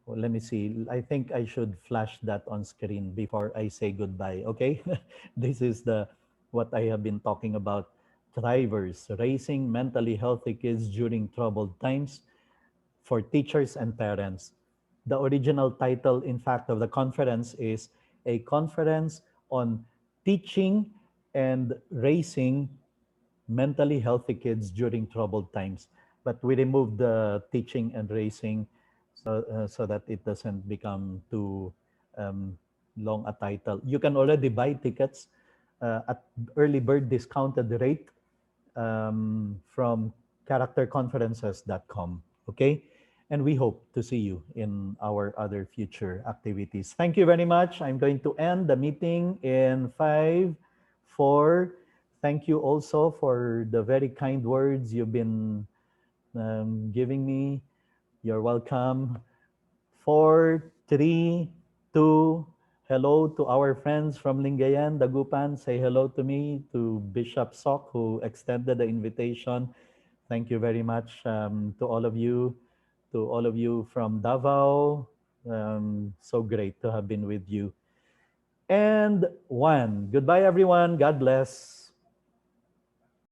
well, let me see. I think I should flash that on screen before I say goodbye. Okay. This is the what I have been talking about. Thrivers, raising mentally healthy kids during troubled times for teachers and parents. The original title, in fact, of the conference is a conference on teaching and raising mentally healthy kids during troubled times. But we removed the teaching and raising so that it doesn't become too um, long a title. You can already buy tickets at early bird discounted rate from characterconferences.com. Okay? And we hope to see you in our other future activities. Thank you very much. I'm going to end the meeting in 5, 4. Thank you also for the very kind words you've been giving me. You're welcome. 4, 3, 2. Hello to our friends from Lingayen, Dagupan. Say hello to me, to Bishop Sok, who extended the invitation. Thank you very much to all of you. To all of you from Davao. So great to have been with you. And 1. Goodbye, everyone. God bless.